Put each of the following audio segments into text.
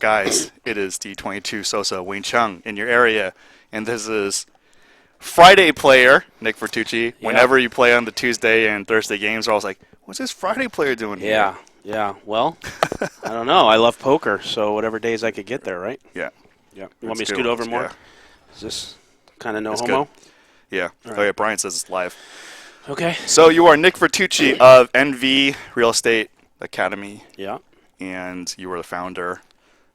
Guys, it is D22 Sosa Wing Chiang in your area, and this is Friday player Nick Vertucci. Yeah. Whenever you play on the Tuesday and Thursday games, we're always like, what's this Friday player doing Yeah, here? yeah. Well, I don't know. I love poker, so whatever days I could get there, right? Yeah. Yeah. You want me It's to good scoot over ones, more? yeah. Is this kind of no It's homo? good. Yeah. All Oh, right. yeah, Brian says it's live. Okay. So you are Nick Vertucci of NV Real Estate Academy, Yeah. and you are the founder,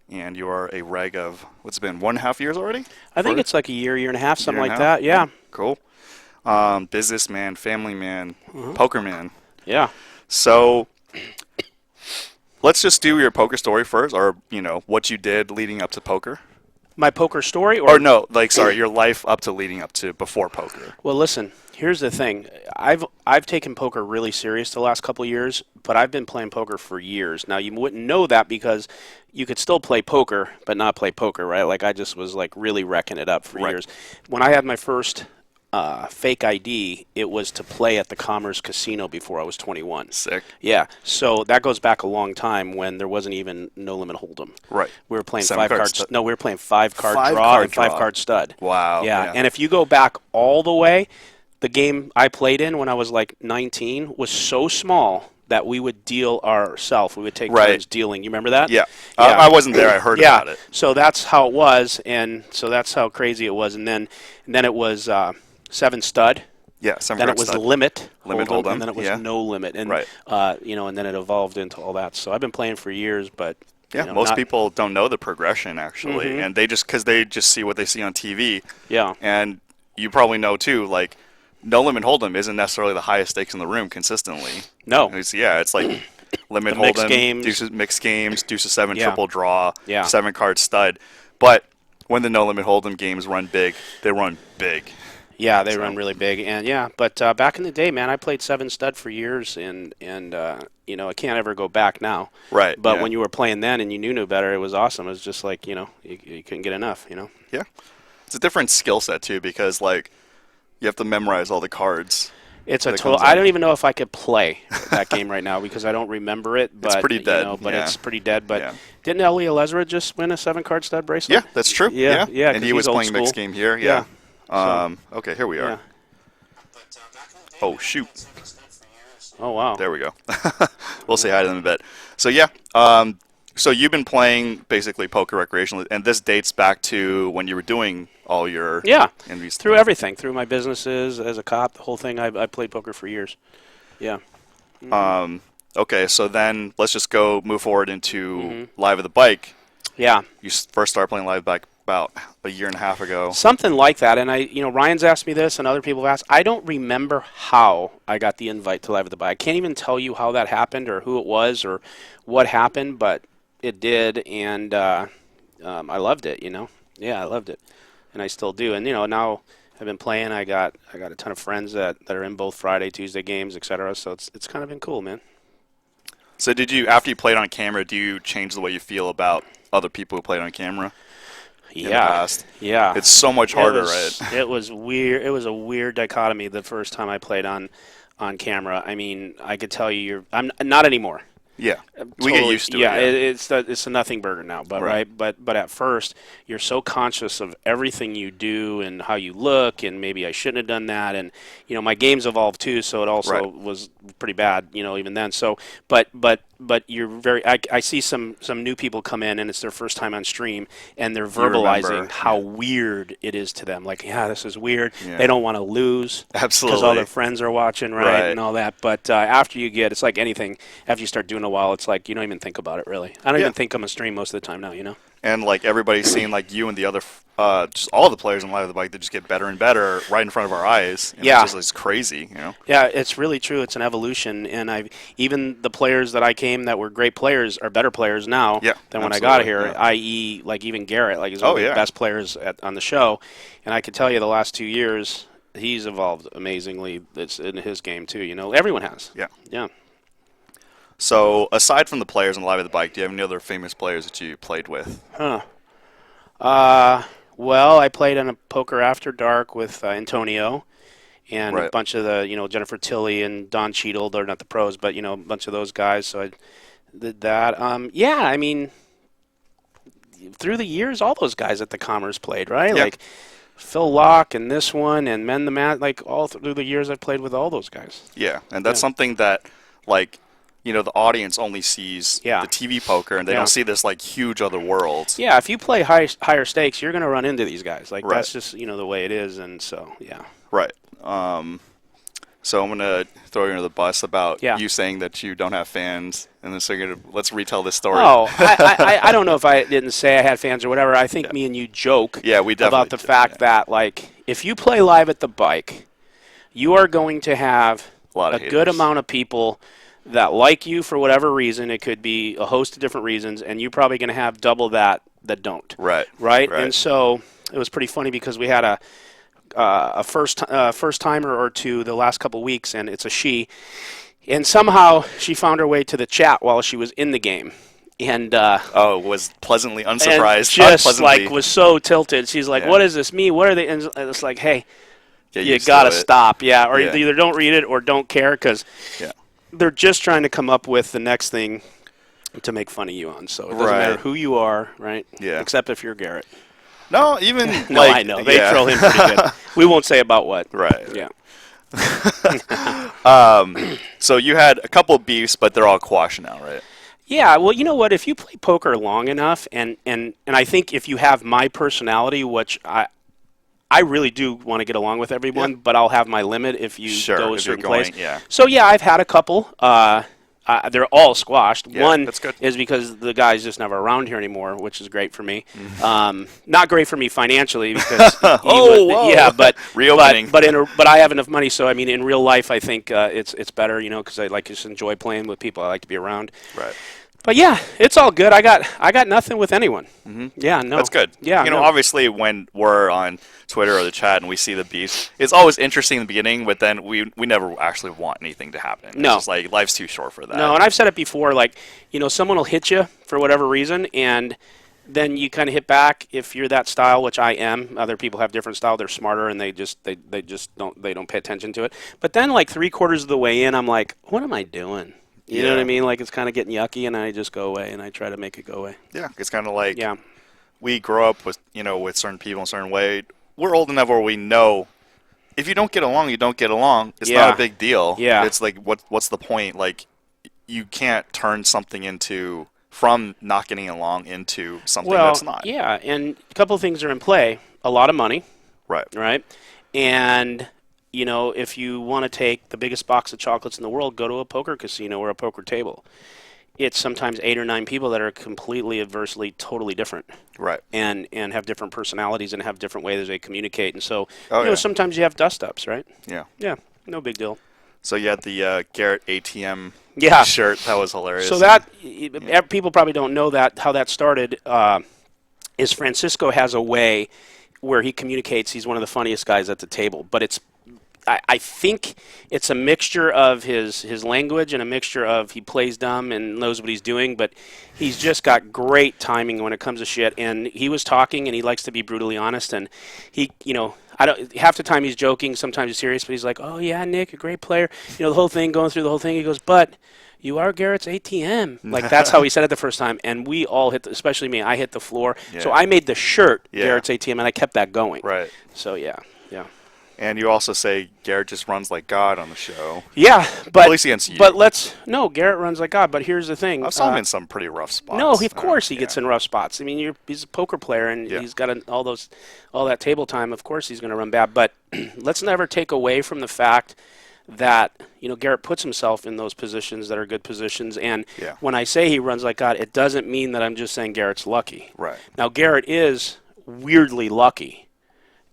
and you are a reg of, what's it been, 1.5 years already? I think Or- it's like a year and a half, something year and like a half? that. Yeah. Cool. Businessman, family man, Mm-hmm. poker man. Yeah. So let's just do your poker story first, or what you did leading up to poker. My poker story, Or no, sorry, your life up to leading up to before poker. Well, listen. Here's the thing. I've taken poker really serious the last couple of years, but I've been playing poker for years. Now you wouldn't know that because you could still play poker, but not play poker, right? Like I just was like really wrecking it up for Right. years. When I had my first fake ID, it was to play at the Commerce Casino before I was 21. Sick. Yeah, so that goes back a long time when there wasn't even no limit hold'em. Right. We were playing Seven five card card. stud. No, we were playing 5-card Five draw card and 5 draw. card stud. Wow. Yeah, and if you go back all the way, the game I played in when I was like 19 was so small that we would deal ourselves. We would take Right. turns dealing. You remember that? Yeah. Yeah. I wasn't there. I heard Yeah. about it. So that's how it was, and so that's how crazy it was. And then it was 7 stud. Yeah. Seven Then card it was stud. limit Limit hold'em, hold'em, and then it was yeah. no limit, and Right. and then it evolved into all that. So I've been playing for years, but Yeah. Most not- people don't know the progression actually, Mhm. and because they just see what they see on TV. Yeah. And you probably know too, like no limit hold'em isn't necessarily the highest stakes in the room consistently. No. It's like limit The mixed hold'em, games. deuces, mixed games, deuces 7 Yeah. triple draw, Yeah. 7 card stud. But when the no limit hold'em games run big, they run big. Yeah, they So- run really big, and but back in the day, man, I played 7 stud for years, and I can't ever go back now. Right. But yeah. when you were playing then and you knew better, it was awesome. It was just like you couldn't get enough. Yeah. It's a different skill set too because like you have to memorize all the cards. It's a That total. comes I in. don't even know if I could play that game right now because I don't remember it. But pretty dead, But yeah. it's pretty dead. But Yeah. didn't Ellie Alezra just win a 7-card stud bracelet? Yeah, that's true. Yeah, yeah, And 'cause he was he's old playing mixed school. game here. Yeah. Yeah. Okay, here we are. Yeah. Oh shoot. Oh wow. There we go. We'll say hi to them in a bit. So yeah, so you've been playing basically poker recreationally, and this dates back to when you were doing all your Yeah. envies. Through everything, through my businesses as a cop, the whole thing. I played poker for years. Yeah. Okay, so then let's just move forward into Mm-hmm. Live at the Bike. Yeah. You first started playing Live at the Bike about a year and a half ago. Something like that. And Ryan's asked me this and other people have asked. I don't remember how I got the invite to Live at the Bike. I can't even tell you how that happened or who it was or what happened, but it did. And I loved it, Yeah, I loved it. And I still do. And, now I've been playing. I got a ton of friends that are in both Friday, Tuesday games, etc. So it's kind of been cool, man. So did you, after you played on camera, do you change the way you feel about other people who played on camera? In the past? Yeah. It's so much harder, right? It was weird. It was a weird dichotomy the first time I played on camera. I mean, I could tell you, I'm not anymore. Yeah. We get used to it. Yeah, it's a nothing burger now, but Right. But at first, you're so conscious of everything you do and how you look, and maybe I shouldn't have done that. And my game's evolved too, so it also Right. was pretty bad, even then. So, but you're very. I see some new people come in, and it's their first time on stream, and they're verbalizing remember, how yeah. weird it is to them. Like, yeah, this is weird. Yeah. They don't want to lose. Absolutely. Because all their friends are watching, right, Right. and all that. But after you it's like anything. After you start doing a while, it's like you don't even think about it really. I don't Yeah. even think I'm a stream most of the time now. And like everybody's seeing like you and the other, just all the players on Live at the Bike, they just get better and better right in front of our eyes. And Yeah. it's crazy, Yeah, it's really true. It's an evolution, and even the players that I came that were great players are better players now Yeah, than when I got absolutely, here. yeah. I.e., like even Garrett, like he's one Oh, of the yeah. best players on the show, and I can tell you the last 2 years he's evolved amazingly. It's in his game too. Everyone has. Yeah. Yeah. So aside from the players on Live at the Bike, do you have any other famous players that you played with? Huh. Well, I played on a Poker After Dark with Antonio and a Right. bunch of the, Jennifer Tilly and Don Cheadle. They're not the pros, but, a bunch of those guys. So I did that. Yeah, I mean, through the years, all those guys at the Commerce played, right? Yeah. Like Phil Locke and this one and Men the Mat, like all through the years I've played with all those guys. Yeah, and that's something that, like, the audience only sees the TV poker, and they don't see this, like, huge other world. Yeah, if you play higher stakes, you're going to run into these guys. Like, Right. that's just, the way it is, and so, yeah. Right. So I'm going to throw you under the bus about you saying that you don't have fans, and then so let's retell this story. Oh, I don't know if I didn't say I had fans or whatever. I think me and you joke we definitely about the fact that, like, if you play live at the bike, you are going to have a good amount of people that like you for whatever reason. It could be a host of different reasons, and you're probably going to have double that don't. Right. And so it was pretty funny because we had a first timer or two the last couple weeks, and it's a she, and somehow she found her way to the chat while she was in the game, and was pleasantly unsurprised, and just like was so tilted. She's like, "What is this? Me? What are they?" And it's like, "Hey, you gotta stop, or you either don't read it or don't care because they're just trying to come up with the next thing to make fun of you on. So it doesn't matter who you are, right? Yeah. Except if you're Garrett. No, even no, I know they troll him pretty good. We won't say about what. Right. Yeah. So you had a couple of beefs, but they're all quashed now, right? Yeah. Well, you know what? If you play poker long enough, and I think if you have my personality, which I really do want to get along with everyone, but I'll have my limit if you go a certain place. Yeah. So yeah, I've had a couple. They're all squashed. Yeah, One that's good. is because the guy's just never around here anymore, which is great for me. Not great for me financially because but reopening. But I have enough money, so I mean, in real life, I think it's better, because I like just enjoy playing with people I like to be around. Right. But yeah, it's all good. I got nothing with anyone. Yeah, no. That's good. Yeah, obviously when we're on Twitter or the chat and we see the beefs, it's always interesting in the beginning, but then we never actually want anything to happen. No. It's just like life's too short for that. No, and I've said it before, like, someone will hit you for whatever reason, and then you kind of hit back if you're that style, which I am. Other people have different style. They're smarter, and they just don't pay attention to it. But then, like, 3/4 of the way in, I'm like, what am I doing? You know what I mean? Like, it's kind of getting yucky, and I just go away, and I try to make it go away. Yeah, it's kind of like we grow up with, with certain people in a certain way. We're old enough where we know if you don't get along, you don't get along. It's not a big deal. Yeah. It's like, what's the point? Like, you can't turn something from not getting along into something that's not. Yeah, and a couple of things are in play. A lot of money. Right. And if you want to take the biggest box of chocolates in the world, go to a poker casino or a poker table. It's sometimes 8 or 9 people that are completely adversely, totally different. Right. And have different personalities and have different ways they communicate. And so, sometimes you have dust-ups, right? Yeah. Yeah, no big deal. So you had the Garrett ATM shirt. That was hilarious. So people probably don't know how that started, is Francisco has a way where he communicates. He's one of the funniest guys at the table. But I think it's a mixture of his language and a mixture of he plays dumb and knows what he's doing, but he's just got great timing when it comes to shit. And he was talking, and he likes to be brutally honest. And he, half the time he's joking, sometimes he's serious, but he's like, "Oh yeah, Nick, a great player." The whole thing, going through the whole thing. He goes, "But you are Garrett's ATM." Like, that's how he said it the first time, and we all especially me. I hit the floor, so I made the shirt Garrett's ATM, and I kept that going. Right. So yeah. And you also say Garrett just runs like God on the show. Yeah, but at least against you. But Garrett runs like God. But here's the thing: I've saw him in some pretty rough spots. No, of course he gets in rough spots. I mean, he's a poker player, and he's got all that table time. Of course, he's going to run bad. But let's never take away from the fact that Garrett puts himself in those positions that are good positions. And when I say he runs like God, it doesn't mean that I'm just saying Garrett's lucky. Right. Now, Garrett is weirdly lucky.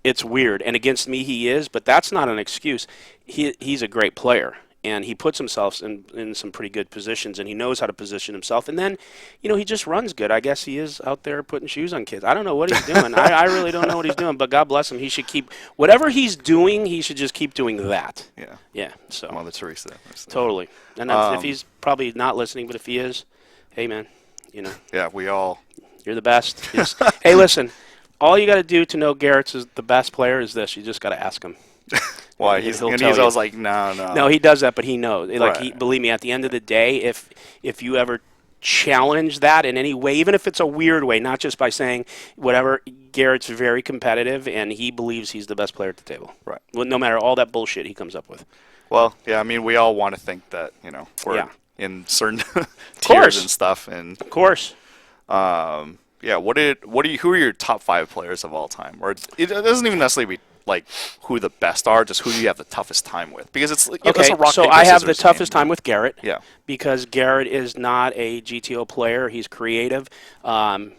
It's weird, and against me he is, but that's not an excuse. He's a great player, and he puts himself in some pretty good positions, and he knows how to position himself. And then, he just runs good. I guess he is out there putting shoes on kids. I don't know what he's doing. I really don't know what he's doing, but God bless him. He should keep whatever he's doing. He should just keep doing that. Yeah. Yeah. So. Mother Teresa. Totally. And if he's probably not listening, but if he is, hey man, Yeah, we all. You're the best. Hey, listen. All you got to do to know Garrett's is the best player is this. You just got to ask him. Why? He's always like, no. No, he does that, but he knows. Believe me, at the end of the day, if you ever challenge that in any way, even if it's a weird way, not just by saying whatever. Garrett's very competitive, and he believes he's the best player at the table. Right. Well, no matter all that bullshit he comes up with. Well, yeah, I mean, we all want to think that, we're Yeah. in certain course. tiers and stuff. And Of course. yeah, who are your top 5 players of all time? Or it doesn't even necessarily be like who the best are, just who you have the toughest time with, because it's Okay, it's a rock, so paper, I have the scissors toughest game. time with Garrett. Yeah. Because Garrett is not a GTO player. He's creative.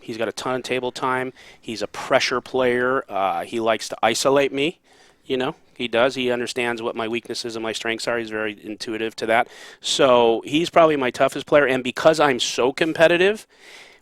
He's got a ton of table time. He's a pressure player. He likes to isolate me. He does. He understands what my weaknesses and my strengths are. He's very intuitive to that. So he's probably my toughest player. And because I'm so competitive,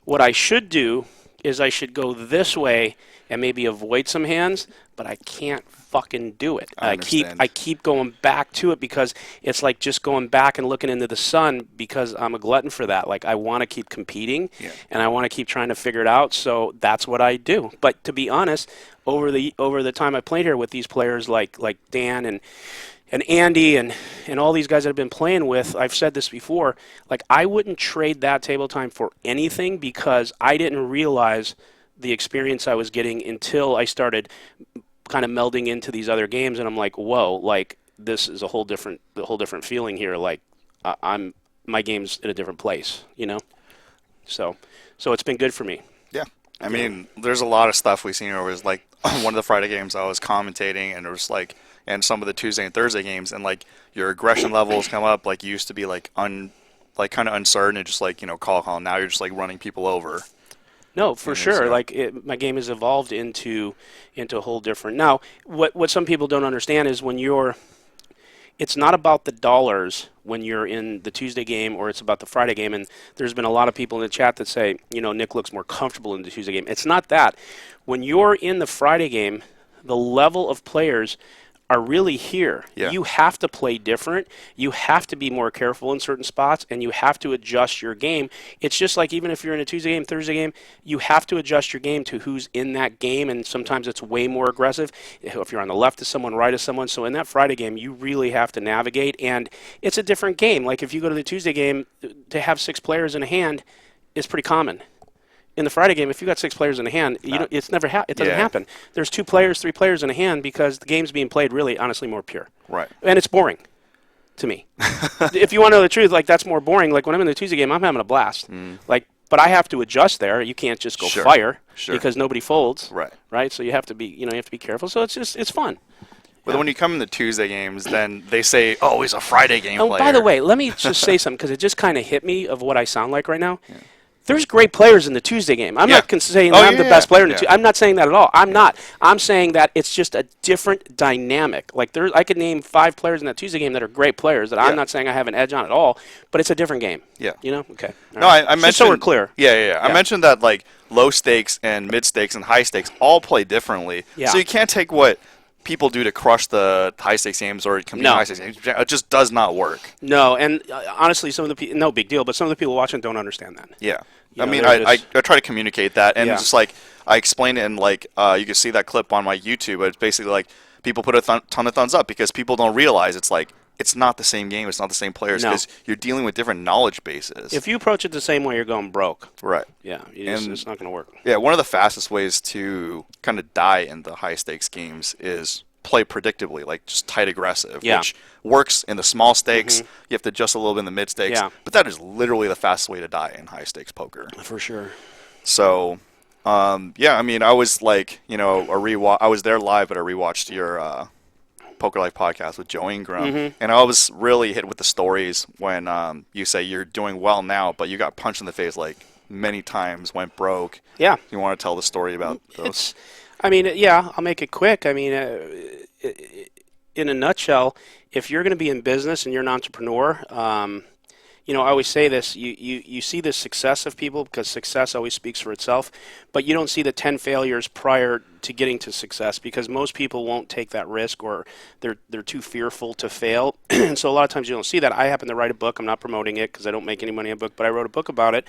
what I should do is I should go this way and maybe avoid some hands, but I can't fucking do it. I understand. I keep going back to it because it's like just going back and looking into the sun, because I'm a glutton for that. Like, I want to keep competing, and I want to keep trying to figure it out. So that's what I do. But to be honest, over the time I played here with these players like Dan and Andy and all these guys that I've been playing with, I've said this before, like, I wouldn't trade that table time for anything, because I didn't realize the experience I was getting until I started kind of melding into these other games, and I'm like, whoa, like, this is a whole different feeling here. Like, my game's in a different place, So it's been good for me. Yeah. I mean, there's a lot of stuff we've seen over. It was like one of the Friday games I was commentating, and it was like, and some of the Tuesday and Thursday games, and like your aggression levels come up. Like, you used to be like kind of uncertain and just like call. Now you're just like running people over. No, for sure. Like, my game has evolved into a whole different. Now, what some people don't understand is it's not about the dollars when you're in the Tuesday game, or it's about the Friday game. And there's been a lot of people in the chat that say, Nick looks more comfortable in the Tuesday game. It's not that. When you're in the Friday game, the level of players are really here. Yeah. You have to play different. You have to be more careful in certain spots, and you have to adjust your game. It's just like, even if you're in a Tuesday game, Thursday game, you have to adjust your game to who's in that game, and sometimes it's way more aggressive. If you're on the left of someone, right of someone. So in that Friday game, you really have to navigate, and it's a different game. Like, if you go to the Tuesday game, to have 6 players in a hand is pretty common. In the Friday game, if you got 6 players in a hand, it doesn't happen. There's 2 players, 3 players in a hand, because the game's being played really, honestly, more pure. Right. And it's boring to me. If you want to know the truth, like, that's more boring. Like, when I'm in the Tuesday game, I'm having a blast. Like, but I have to adjust there. You can't just go fire because nobody folds. Right. Right. So you have to be, careful. So it's fun. But when you come in the Tuesday games, then they say, "Oh, he's a Friday game Oh, player." by the way, let me just say something, because it just kind of hit me of what I sound like right now. Yeah. There's great players in the Tuesday game. I'm not saying that I'm the best player in the Tuesday. I'm not saying that at all. I'm not. I'm saying that it's just a different dynamic. Like, I could name 5 players in that Tuesday game that are great players that I'm not saying I have an edge on at all, but it's a different game. Yeah. Okay. No, I mentioned. Just so we're clear. Yeah. I mentioned that, like, low stakes and mid stakes and high stakes all play differently. Yeah. So you can't take what people do to crush the high stakes games or compete in high stakes games. It just does not work. No, and honestly, some of the people, no big deal, but some of the people watching don't understand that. Yeah. You I know, mean, they're I just- try to communicate that, and Yeah. just like I explain it, and like you can see that clip on my YouTube. But it's basically like people put a ton of thumbs up, because people don't realize it's like it's not the same game, it's not the same players, No. because you're dealing with different knowledge bases. If you approach it the same way, you're going broke. Right. Yeah, And- it's not going to work. Yeah, one of the fastest ways to kind of die in the high stakes games is play predictably, like just tight aggressive, Yeah. which works in the small stakes. You have to adjust a little bit in the mid stakes, Yeah. but that is literally the fastest way to die in high stakes poker. For sure. So, yeah, I mean, I was like, I was there live, but I rewatched your Poker Life podcast with Joe Ingram, and I was really hit with the stories when you say you're doing well now, but you got punched in the face like many times, went broke. Yeah. You want to tell the story about those? I'll make it quick. I mean, in a nutshell, if you're going to be in business and you're an entrepreneur, I always say this, you see the success of people, because success always speaks for itself, but you don't see the 10 failures prior to getting to success, because most people won't take that risk, or they're too fearful to fail. And so a lot of times you don't see that. I happen to write a book. I'm not promoting it because I don't make any money on a book, but I wrote a book about it,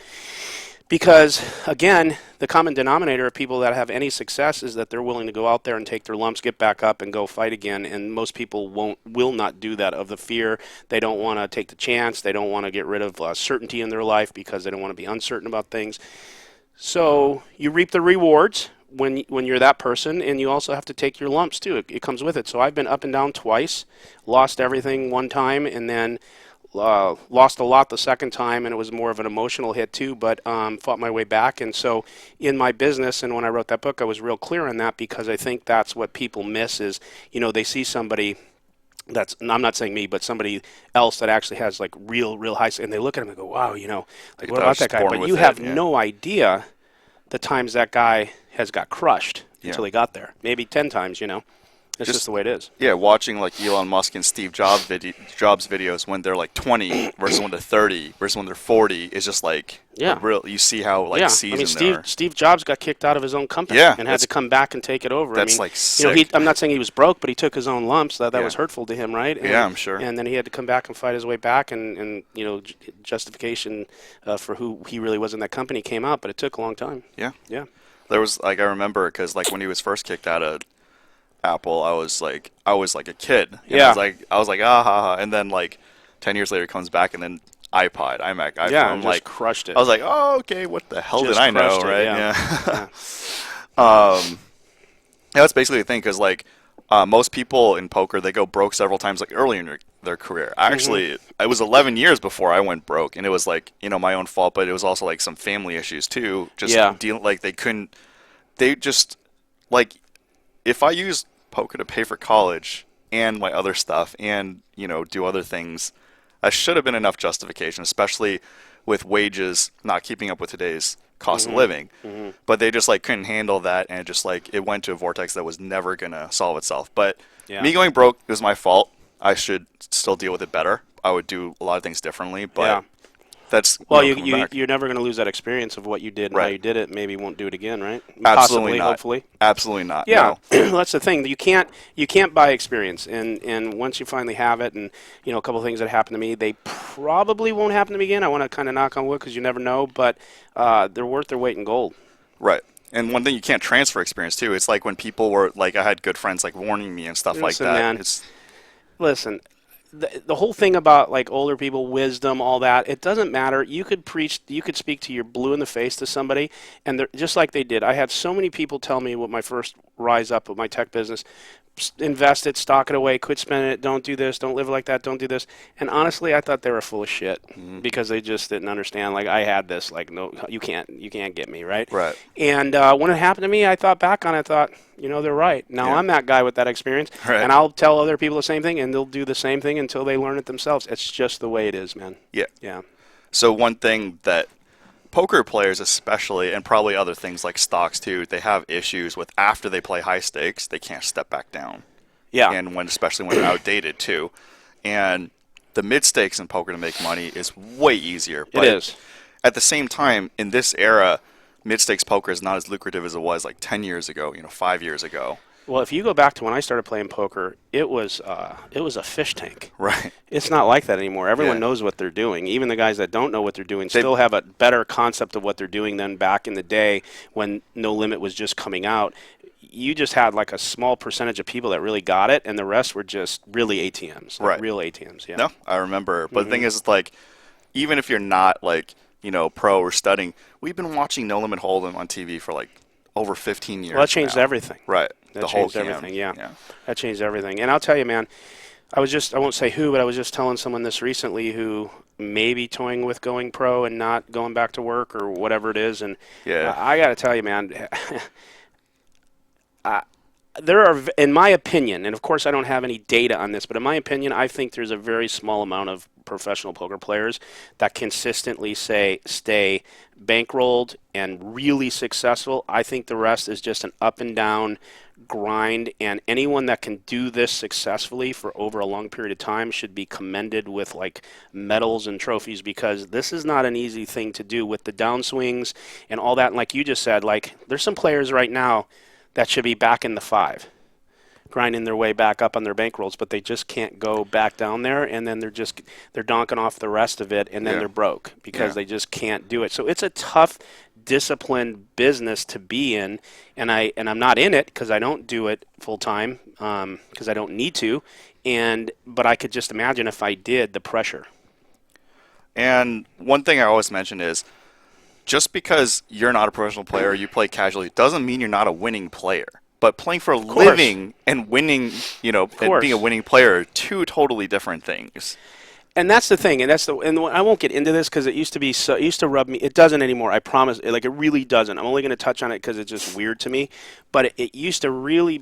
Because, again, the common denominator of people that have any success is that they're willing to go out there and take their lumps, get back up, and go fight again. And most people will not do that of the fear. They don't want to take the chance. They don't want to get rid of certainty in their life because they don't want to be uncertain about things. So you reap the rewards when you're that person, and you also have to take your lumps too. It comes with it. So I've been up and down twice, lost everything one time, and then lost a lot the second time, and it was more of an emotional hit too, but fought my way back. And so in my business, and when I wrote that book, I was real clear on that, because I think that's what people miss is, they see somebody that's, I'm not saying me, but somebody else that actually has like real high, and they look at him and go, wow, like what about that guy? But you have no idea the times that guy has got crushed until he got there. Maybe 10 times, It's just the way it is. Yeah, watching like Elon Musk and Steve Jobs videos when they're like 20 versus when they're 30 versus when they're 40 is just like you see how seasoned they are. Steve Jobs got kicked out of his own company and had to come back and take it over. That's sick. I'm not saying he was broke, but he took his own lumps. That was hurtful to him, right? And, I'm sure. And then he had to come back and fight his way back, and justification for who he really was in that company came out, but it took a long time. Yeah. Yeah. There was I remember because when he was first kicked out of Apple, I was like a kid. I was like ah ha ha, and then 10 years later he comes back, and then iPod, iMac, iPhone, just crushed it. I was like, oh okay, what the hell did I know, right? That's basically the thing, because most people in poker, they go broke several times early in their career. Actually, it was 11 years before I went broke, and it was my own fault, but it was also some family issues too. They just if I used poker to pay for college and my other stuff and do other things, that should have been enough justification, especially with wages not keeping up with today's cost of living. But they just couldn't handle that, and it just it went to a vortex that was never gonna solve itself. But me going broke was my fault. I should still deal with it better. I would do a lot of things differently, but that's you're never going to lose that experience of what you did and how you did it. Maybe you won't do it again, right? Absolutely Possibly, not. Hopefully. Absolutely not. Yeah, no. That's the thing. You can't buy experience, and once you finally have it, and a couple of things that happened to me, they probably won't happen to me again. I want to kind of knock on wood, because you never know, but they're worth their weight in gold. Right. And one thing, you can't transfer experience too. It's when people were I had good friends warning me and stuff like that. Man, listen. The whole thing about older people, wisdom, all that, it doesn't matter. You could speak to your blue in the face to somebody, and just like they did. I had so many people tell me with my first rise up with my tech business, invest it, stock it away, quit spending it, don't do this, don't live like that, don't do this. And honestly, I thought they were full of shit because they just didn't understand. I had this, no, you can't get me, right? Right. And when it happened to me, I thought back on it, thought, they're right. Now I'm that guy with that experience, and I'll tell other people the same thing, and they'll do the same thing until they learn it themselves. It's just the way it is, man. Yeah. Yeah. So one thing that poker players especially, and probably other things like stocks too, they have issues with after they play high stakes, they can't step back down. Yeah. And especially when they're outdated too. And the mid stakes in poker to make money is way easier. But it is. At the same time, in this era, mid stakes poker is not as lucrative as it was 10 years ago, 5 years ago. Well, if you go back to when I started playing poker, it was a fish tank. Right. It's not like that anymore. Everyone knows what they're doing. Even the guys that don't know what they're doing still have a better concept of what they're doing than back in the day when No Limit was just coming out. You just had a small percentage of people that really got it, and the rest were just really ATMs. Real ATMs, yeah. No, I remember. But the thing is, even if you're not pro or studying, we've been watching No Limit Hold'em on TV for over 15 years. Well, that changed everything. Right. That changed everything, yeah. That changed everything. And I'll tell you, man, I won't say who, but I was just telling someone this recently who may be toying with going pro and not going back to work or whatever it is. And I got to tell you, man, there are, in my opinion, and of course I don't have any data on this, but in my opinion, I think there's a very small amount of professional poker players that consistently stay bankrolled and really successful. I think the rest is just an up and down grind, and anyone that can do this successfully for over a long period of time should be commended with medals and trophies, because this is not an easy thing to do with the downswings and all that. And like you just said, there's some players right now that should be back in the 5. grinding their way back up on their bankrolls, but they just can't go back down there, and then they're donking off the rest of it, and then they're broke because they just can't do it. So it's a tough, disciplined business to be in, and I'm not in it because I don't do it full time because I don't need to, but I could just imagine if I did, the pressure. And one thing I always mention is, just because you're not a professional player, you play casually, doesn't mean you're not a winning player. But playing for a living and winning, and being a winning player are two totally different things. And that's the thing, and I won't get into this because it used to rub me. It doesn't anymore. I promise. Like, it really doesn't. I'm only going to touch on it because it's just weird to me. But it used to really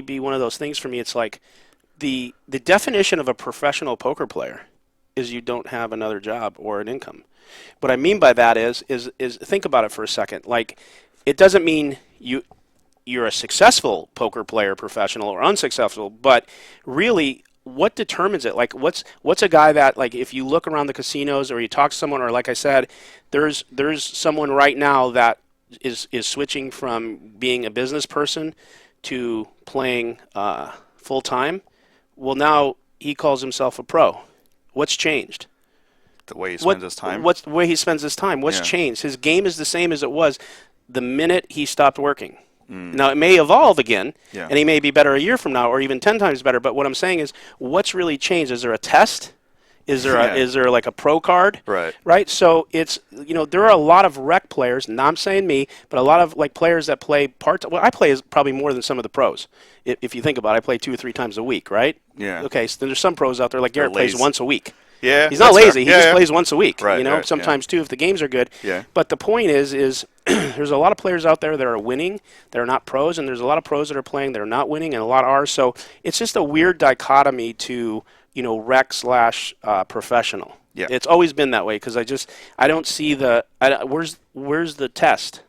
be one of those things for me. It's like the definition of a professional poker player is you don't have another job or an income. What I mean by that is think about it for a second. Like, it doesn't mean you're a successful poker player, professional or unsuccessful, but really, what determines it? Like, what's a guy that, like, if you look around the casinos or you talk to someone, or like I said, there's someone right now that is switching from being a business person to playing full time. Well, now he calls himself a pro. What's changed? The way he spends his time? What's the way he spends his time? What's changed? His game is the same as it was the minute he stopped working. Now, it may evolve again, and he may be better a year from now or even 10 times better, but what I'm saying is, what's really changed? Is there a test? Is there like a pro card? Right? So it's, there are a lot of rec players, not I'm saying me, but a lot of like players that play part-time. Well, I play probably more than some of the pros. If you think about it, I play 2 or 3 times a week, right? Yeah. Okay, so there's some pros out there, like Garrett plays once a week. Yeah, he's not lazy. He just plays once a week. Right, sometimes 2 if the games are good. Yeah. But the point is there's a lot of players out there that are winning that are not pros, and there's a lot of pros that are playing that are not winning, and a lot are. So it's just a weird dichotomy to rec / professional. Yeah. It's always been that way because I don't see where's the test.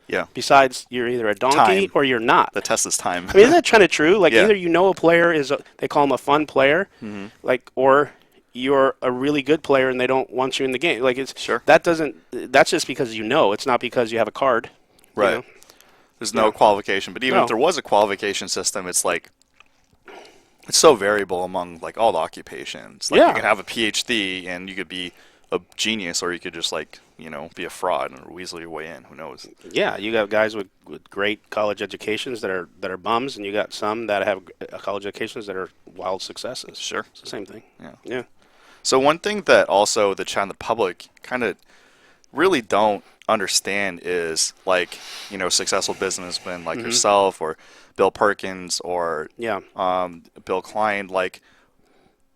Yeah. Besides, you're either a donkey or you're not. The test is time. I mean, isn't that kind of true? Like, either a player they call him a fun player, or you're a really good player and they don't want you in the game. Like, that's just because it's not because you have a card. Right. There's no qualification. But even if there was a qualification system, it's like, it's so variable among like all the occupations. Like, you can have a PhD and you could be a genius, or you could just be a fraud and weasel your way in. Who knows? Yeah, you got guys with great college educations that are bums, and you got some that have college educations that are wild successes. Sure. It's the same thing. Yeah. So one thing that also the chat and the public kind of really don't understand is, like, successful businessmen like yourself or Bill Perkins or Bill Klein, like,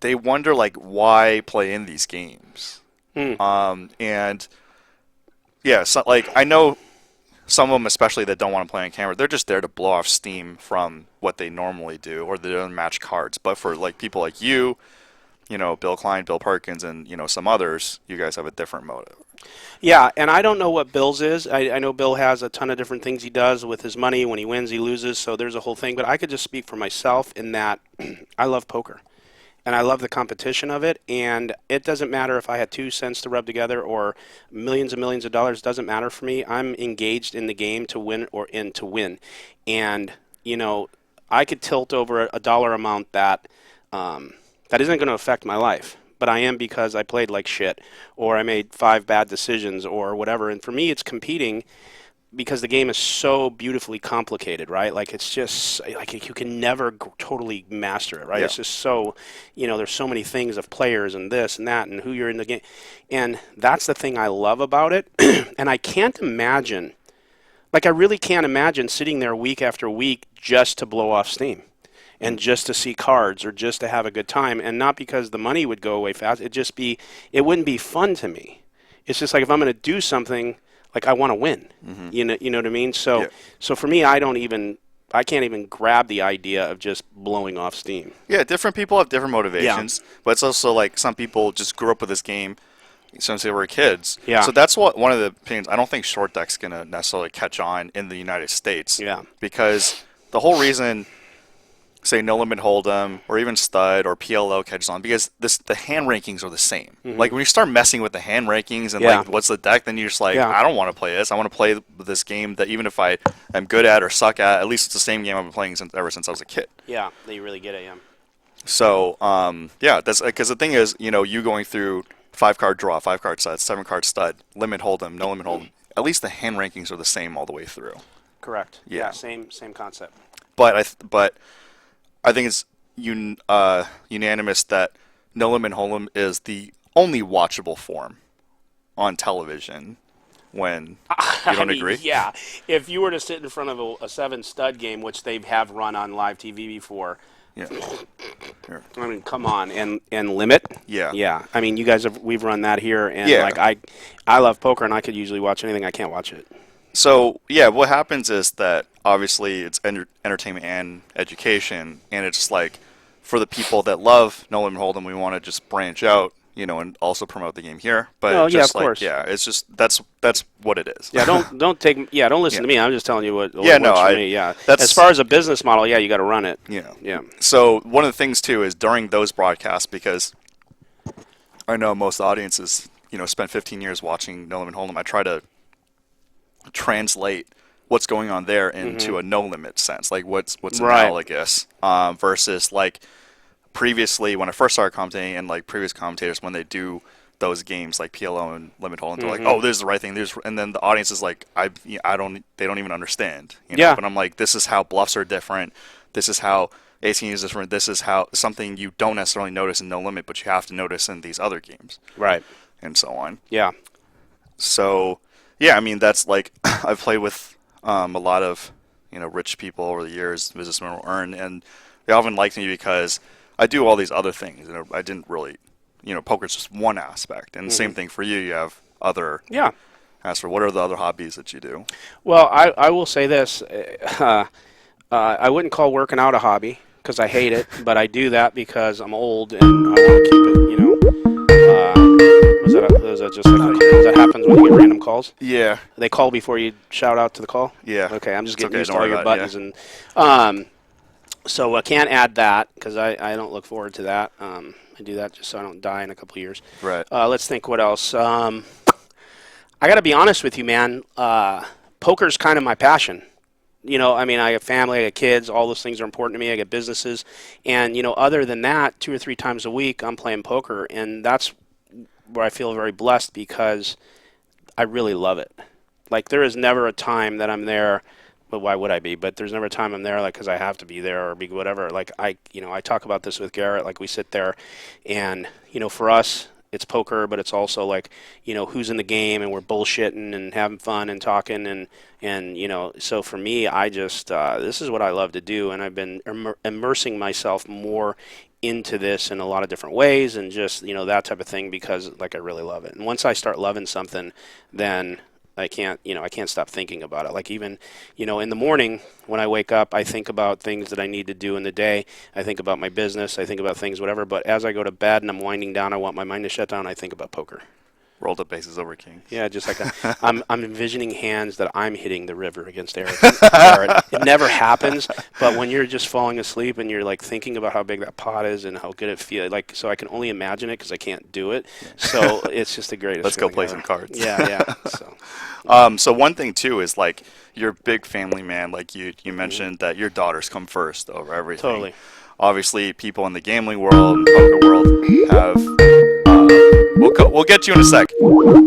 they wonder, like, why play in these games. And so, like, I know some of them, especially that don't want to play on camera, they're just there to blow off steam from what they normally do, or they don't match cards. But for like people like you, Bill Klein, Bill Perkins, and some others, you guys have a different motive. Yeah, and I don't know what Bill's is. I know Bill has a ton of different things he does with his money. When he wins, he loses, so there's a whole thing. But I could just speak for myself in that I love poker. And I love the competition of it, and it doesn't matter if I had 2 cents to rub together or millions and millions of dollars. It doesn't matter for me. I'm engaged in the game to win to win. And, I could tilt over a dollar amount that isn't going to affect my life. But I am, because I played like shit, or I made 5 bad decisions, or whatever. And for me, it's competing because the game is so beautifully complicated, right? Like, it's just, like, you can never totally master it, right? Yeah. It's just so, there's so many things of players and this and that and who you're in the game. And that's the thing I love about it. And I can't imagine, I really can't imagine sitting there week after week just to blow off steam and just to see cards or just to have a good time. And not because the money would go away fast. It wouldn't be fun to me. It's just like, if I'm going to do something, like, I want to win, you know what I mean? So for me, I can't even grab the idea of just blowing off steam. Yeah, different people have different motivations, but it's also like some people just grew up with this game since they were kids. Yeah. So that's one of the opinions. I don't think short deck's going to necessarily catch on in the United States. Yeah. Because the whole reason say no limit hold'em or even stud or PLO catches on because the hand rankings are the same. Like when you start messing with the hand rankings and like what's the deck, then you're just like, I don't want to play this. I want to play this game that even if I am good at or suck at least it's the same game I've been playing ever since I was a kid. Yeah, that you really get it. Yeah. So that's because the thing is, you going through 5-card draw, 5-card stud, 7-card stud, limit hold'em, no limit hold'em. At least the hand rankings are the same all the way through. Correct. Yeah, same concept. But I think it's unanimous that No Limit Hold'em is the only watchable form on television. When you don't agree? Yeah, if you were to sit in front of a 7-stud game, which they have run on live TV before. Yeah. I mean, come on, and limit. Yeah. Yeah. I mean, we've run that here, and like I love poker, and I could usually watch anything. I can't watch it. So, yeah, what happens is that obviously it's entertainment and education, and it's like for the people that love No Limit Hold'em, we want to just branch out, and also promote the game here. But of course. Yeah, it's just that's what it is. Yeah, don't listen to me. I'm just telling you what works for me. Yeah. That's, as far as a business model, you got to run it. Yeah. Yeah. So, one of the things too is during those broadcasts, because I know most audiences, spent 15 years watching No Limit Hold'em, I try to translate what's going on there into a no limit sense, like what's analogous versus like previously when I first started commentating and like previous commentators when they do those games like PLO and limit hold'em, they're like, oh, this is the right thing, and then the audience is like, they don't even understand, but I'm like, this is how bluffs are different, this is how AC is different, this is how something you don't necessarily notice in no limit but you have to notice in these other games, right, and so on. So yeah, I mean, that's like, I've played with a lot of, rich people over the years, businessmen will earn, and they often like me because I do all these other things. I didn't really, poker's just one aspect. And the same thing for you. You have other. Yeah. As for what are the other hobbies that you do? Well, I will say this. I wouldn't call working out a hobby because I hate it, but I do that because I'm old and I want to keep it, Was that just like that happens when you get random calls? Yeah. They call before you shout out to the call? Yeah. Okay, I'm just getting used to all your buttons. And so I can't add that because I don't look forward to that. I do that just so I don't die in a couple of years. Right. Let's think what else. I got to be honest with you, man. Poker's kind of my passion. I mean, I have family, I got kids, all those things are important to me. I got businesses. And, other than that, 2 or 3 times a week, I'm playing poker. And that's where I feel very blessed because I really love it. Like, there is never a time that I'm there, but why would I be? But there's never a time I'm there, like, because I have to be there or be whatever. Like, I talk about this with Garrett. Like, we sit there, and, for us, it's poker, but it's also like, who's in the game, and we're bullshitting and having fun and talking, and so for me, I just, this is what I love to do, and I've been immersing myself more into this in a lot of different ways, and just, that type of thing, because, like, I really love it. And once I start loving something, then I can't stop thinking about it. Like, even, in the morning when I wake up, I think about things that I need to do in the day. I think about my business. I think about things, whatever. But as I go to bed and I'm winding down, I want my mind to shut down. I think about poker. Rolled up bases over king. Yeah, just like I'm envisioning hands that I'm hitting the river against Eric. It never happens, but when you're just falling asleep and you're like thinking about how big that pot is and how good it feels, like, so I can only imagine it because I can't do it. So it's just the greatest. Let's go play some cards. Yeah. So one thing too is like you're a big family man. Like you mentioned that your daughters come first over everything. Totally. Obviously, people in the gambling world and poker world have. We'll get you in a sec.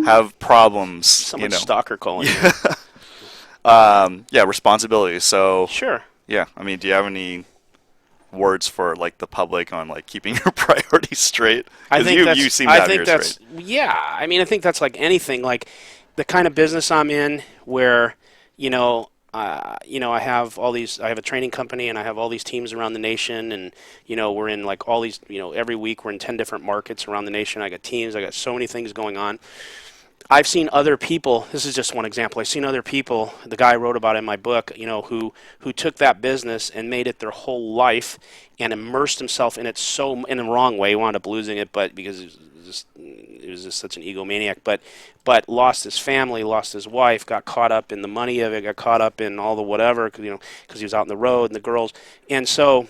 Have problems. Someone's stalker calling. Yeah, responsibilities. So sure. Yeah, I mean, do you have any words for like the public on like keeping your priorities straight? I think you seem to have yours straight. Yeah, I mean, I think that's like anything. Like the kind of business I'm in, where I have all these. I have a training company, and I have all these teams around the nation, and we're in like all these. Every week we're in 10 different markets around the nation. I got teams. I got so many things going on. I've seen other people. This is just one example. I've seen other people. The guy I wrote about in my book, who took that business and made it their whole life and immersed himself in it so in the wrong way. He wound up losing it, but because it was just such an egomaniac. But lost his family, lost his wife, got caught up in the money of it, got caught up in all the whatever, because he was out in the road and the girls. And so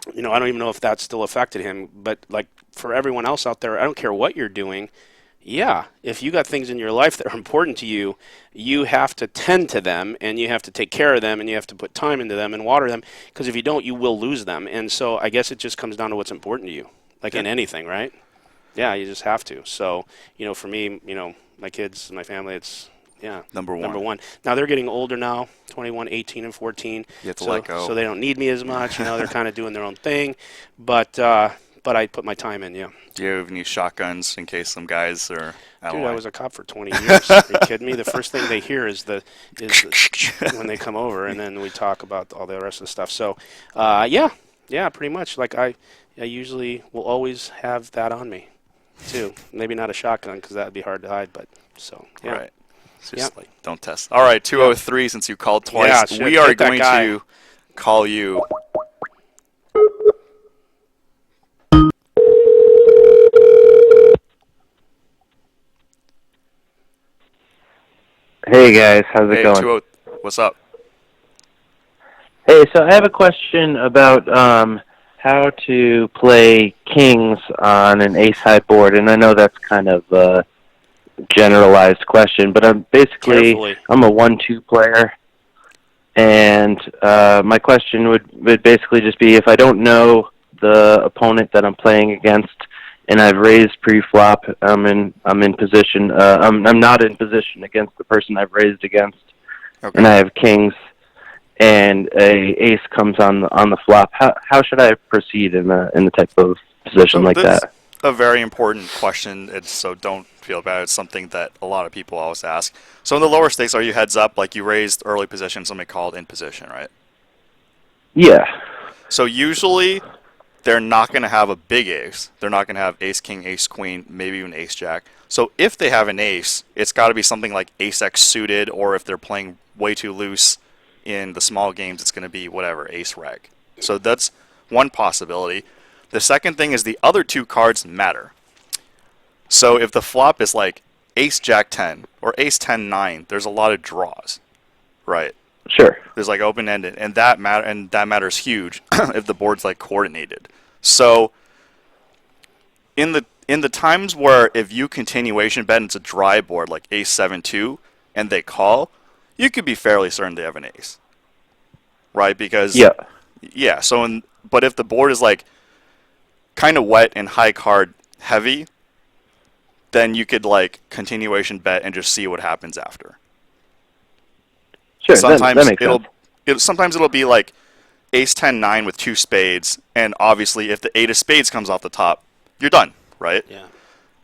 I don't even know if that still affected him, but like for everyone else out there, I don't care what you're doing. Yeah, if you got things in your life that are important to you, you have to tend to them and you have to take care of them and you have to put time into them and water them because if you don't, you will lose them. And so I guess it just comes down to what's important to you, like in anything, right? Yeah, you just have to. So, for me, my kids, my family, it's Number one. number one. Now they're getting older now, 21, 18, and 14. You have to so, let go. So they don't need me as much. They're kind of doing their own thing. But I put my time in, yeah. Do you have any shotguns in case some guys are out of Dude, line? I was a cop for 20 years. Are you kidding me? The first thing they hear is when they come over, and then we talk about all the rest of the stuff. So, yeah, pretty much. Like I usually will always have that on me, too. Maybe not a shotgun because that would be hard to hide, but so yeah. Right. It's just like, don't test. All right, 203, since you called twice, Yeah, shit, we are get that going guy. to call you. Hey guys, how's it Hey, going? 20, what's up? Hey, so I have a question about how to play kings on an ace-high board, and I know that's kind of a generalized question, but Carefully. I'm a 1-2 player, and my question would basically just be if I don't know the opponent that I'm playing against, and I've raised pre-flop, I'm in position. I'm not in position against the person I've raised against, and I have kings, and a ace comes on the flop. How should I proceed in the type of position like that's that? a very important question, so don't feel bad. It's something that a lot of people always ask. So in the lower stakes, are you heads up, like you raised early position, somebody called in position, right? Yeah. So usually they're not going to have a big ace. They're not going to have ace king, ace queen, maybe even ace jack. So if they have an ace, it's got to be something like ace x suited, or if they're playing way too loose in the small games, it's going to be whatever, ace reg. So that's one possibility. The second thing is the other two cards matter. So if the flop is like ace jack 10 or ace 10 9, there's a lot of draws, right? Sure. There's like open-ended, and that matters huge if the board's like coordinated. So in the times where if you continuation bet and it's a dry board like ace 7-2 and they call, you could be fairly certain they have an ace, right? Because Yeah. But if the board is like kind of wet and high card heavy, then you could like continuation bet and just see what happens after. Sure. Sometimes that makes sense. sometimes it'll be like ace 10 9 with two spades, and obviously if the 8 of spades comes off the top, you're done, right? Yeah.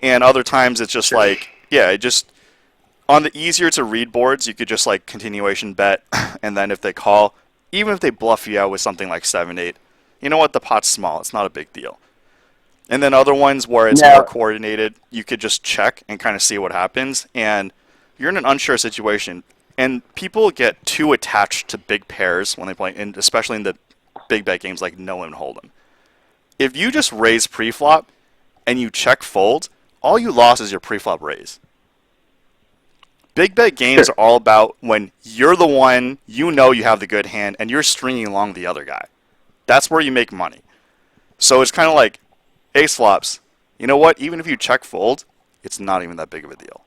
And other times it's just like, it just on the easier to read boards, you could just like continuation bet, and then if they call, even if they bluff you out with something like 7-8, you know what, the pot's small, it's not a big deal. And then other ones where it's more coordinated, you could just check and kind of see what happens, and you're in an unsure situation. And people get too attached to big pairs when they play, and especially in the big bet games like no limit hold'em. If you just raise pre-flop and you check fold, all you lost is your pre-flop raise. Big bet games are all about when you're the one, you have the good hand, and you're stringing along the other guy. That's where you make money. So it's kind of like ace flops. You know what? Even if you check fold, it's not even that big of a deal.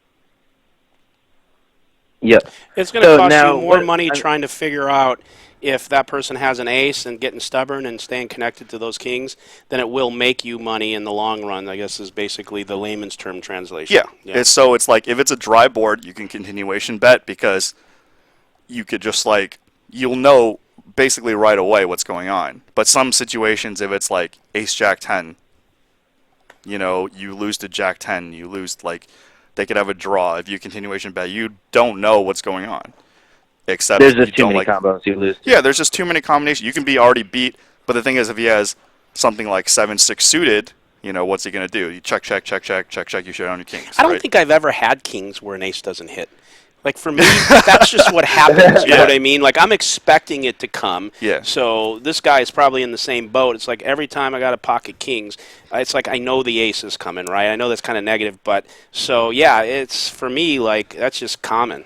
Yep. It's going to cost you more money trying to figure out if that person has an ace and getting stubborn and staying connected to those kings than it will make you money in the long run, I guess is basically the layman's term translation. Yeah. It's like if it's a dry board, you can continuation bet because you could just like, you'll know basically right away what's going on. But some situations, if it's like ace jack 10, you lose to jack 10, you lose like, they could have a draw. If you continuation bet, you don't know what's going on. Except there's just too many combos you lose. Yeah, there's just too many combinations. You can be already beat, but the thing is, if he has something like 7-6 suited, what's he going to do? You check, you shoot on your kings. I don't think I've ever had kings where an ace doesn't hit. Like, for me, that's just what happens, you know what I mean? Like, I'm expecting it to come. Yeah. So this guy is probably in the same boat. It's like every time I got to pocket kings, it's like I know the ace is coming, right? I know that's kind of negative, but so, yeah, it's, for me, like, that's just common.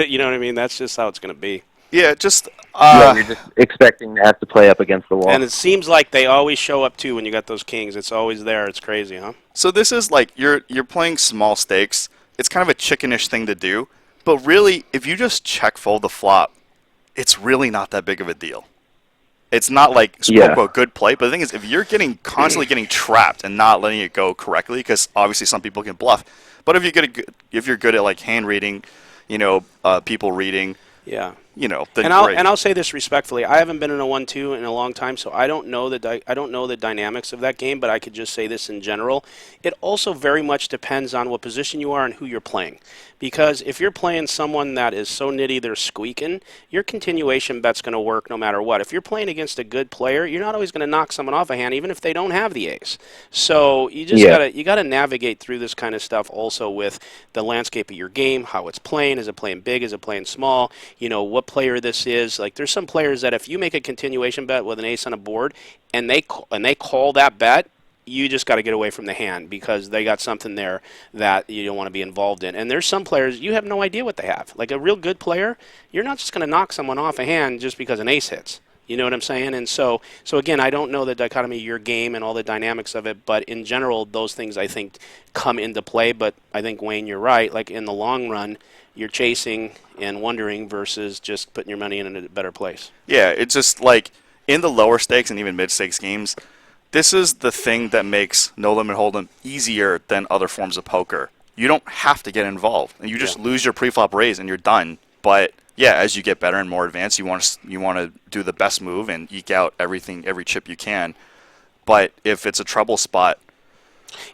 You know what I mean? That's just how it's going to be. Yeah, just Yeah, you're just expecting to have to play up against the wall. And it seems like they always show up too when you got those kings. It's always there. It's crazy, huh? so this is like you're playing small stakes. It's kind of a chickenish thing to do, but really, if you just check fold the flop, it's really not that big of a deal. It's not like quote unquote good play, but the thing is, if you're constantly getting trapped and not letting it go correctly, because obviously some people can bluff, but if you're good at like hand reading, people reading, Yeah. then And great. I'll say this respectfully. I haven't been in a 1-2 in a long time, so I don't know the dynamics of that game. But I could just say this in general. It also very much depends on what position you are and who you're playing. Because if you're playing someone that is so nitty they're squeaking, your continuation bet's going to work no matter what. If you're playing against a good player, you're not always going to knock someone off a hand, even if they don't have the ace. So you just gotta navigate through this kind of stuff also with the landscape of your game, how it's playing. Is it playing big? Is it playing small? What player this is. Like there's some players that if you make a continuation bet with an ace on a board and they call that bet, you just got to get away from the hand because they got something there that you don't want to be involved in. And there's some players you have no idea what they have. Like a real good player, you're not just going to knock someone off a hand just because an ace hits. You know what I'm saying? And so again, I don't know the dichotomy of your game and all the dynamics of it, but in general, those things I think come into play. But I think, Wayne, you're right. Like in the long run, you're chasing and wondering versus just putting your money in a better place. Yeah, it's just like in the lower stakes and even mid stakes games, this is the thing that makes No Limit Hold'em easier than other forms of poker. You don't have to get involved, and you just lose your pre-flop raise and you're done. But yeah, as you get better and more advanced, you want to do the best move and eke out every chip you can. But if it's a trouble spot,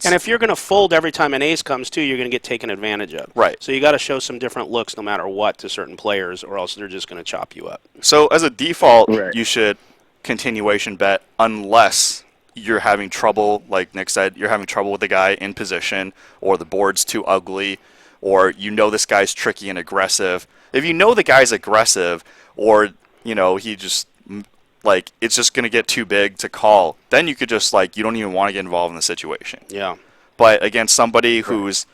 and if you're going to fold every time an ace comes too, you're going to get taken advantage of. Right. So you got to show some different looks no matter what to certain players, or else they're just going to chop you up. So as a default, you should continuation bet unless you're having trouble, like Nick said, you're having trouble with the guy in position, or the board's too ugly, or this guy's tricky and aggressive. If you know the guy's aggressive, or he just it's just gonna get too big to call, then you could just you don't even want to get involved in the situation. Yeah. But against somebody who's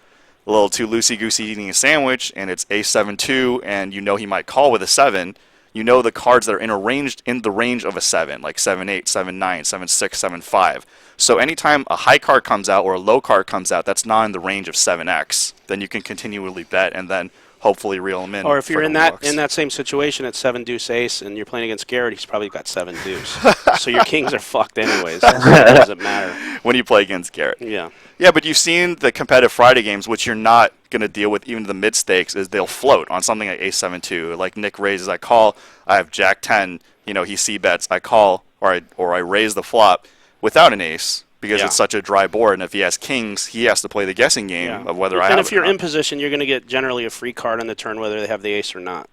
a little too loosey-goosey eating a sandwich, and it's ace-7-2, and he might call with a 7, the cards that are in the range of a 7, like 7-8, 7-9, 7-6, 7-5. So anytime a high card comes out or a low card comes out that's not in the range of 7x, then you can continually bet and then hopefully reel them in. Or if you're in bucks. that same situation at 7 deuce ace and you're playing against Garrett, he's probably got 7 deuce. So your kings are fucked anyways. So it doesn't matter when you play against Garrett. Yeah. Yeah, but you've seen the competitive Friday games, which you're not going to deal with even the mid stakes, is they'll float on something like ace-7-2. Like Nick raises, I call. I have jack-10. He c-bets. I call or I raise the flop without an ace. Because it's such a dry board, and if he has kings, he has to play the guessing game of whether I have it. And if you're in position, you're going to get generally a free card on the turn, whether they have the ace or not.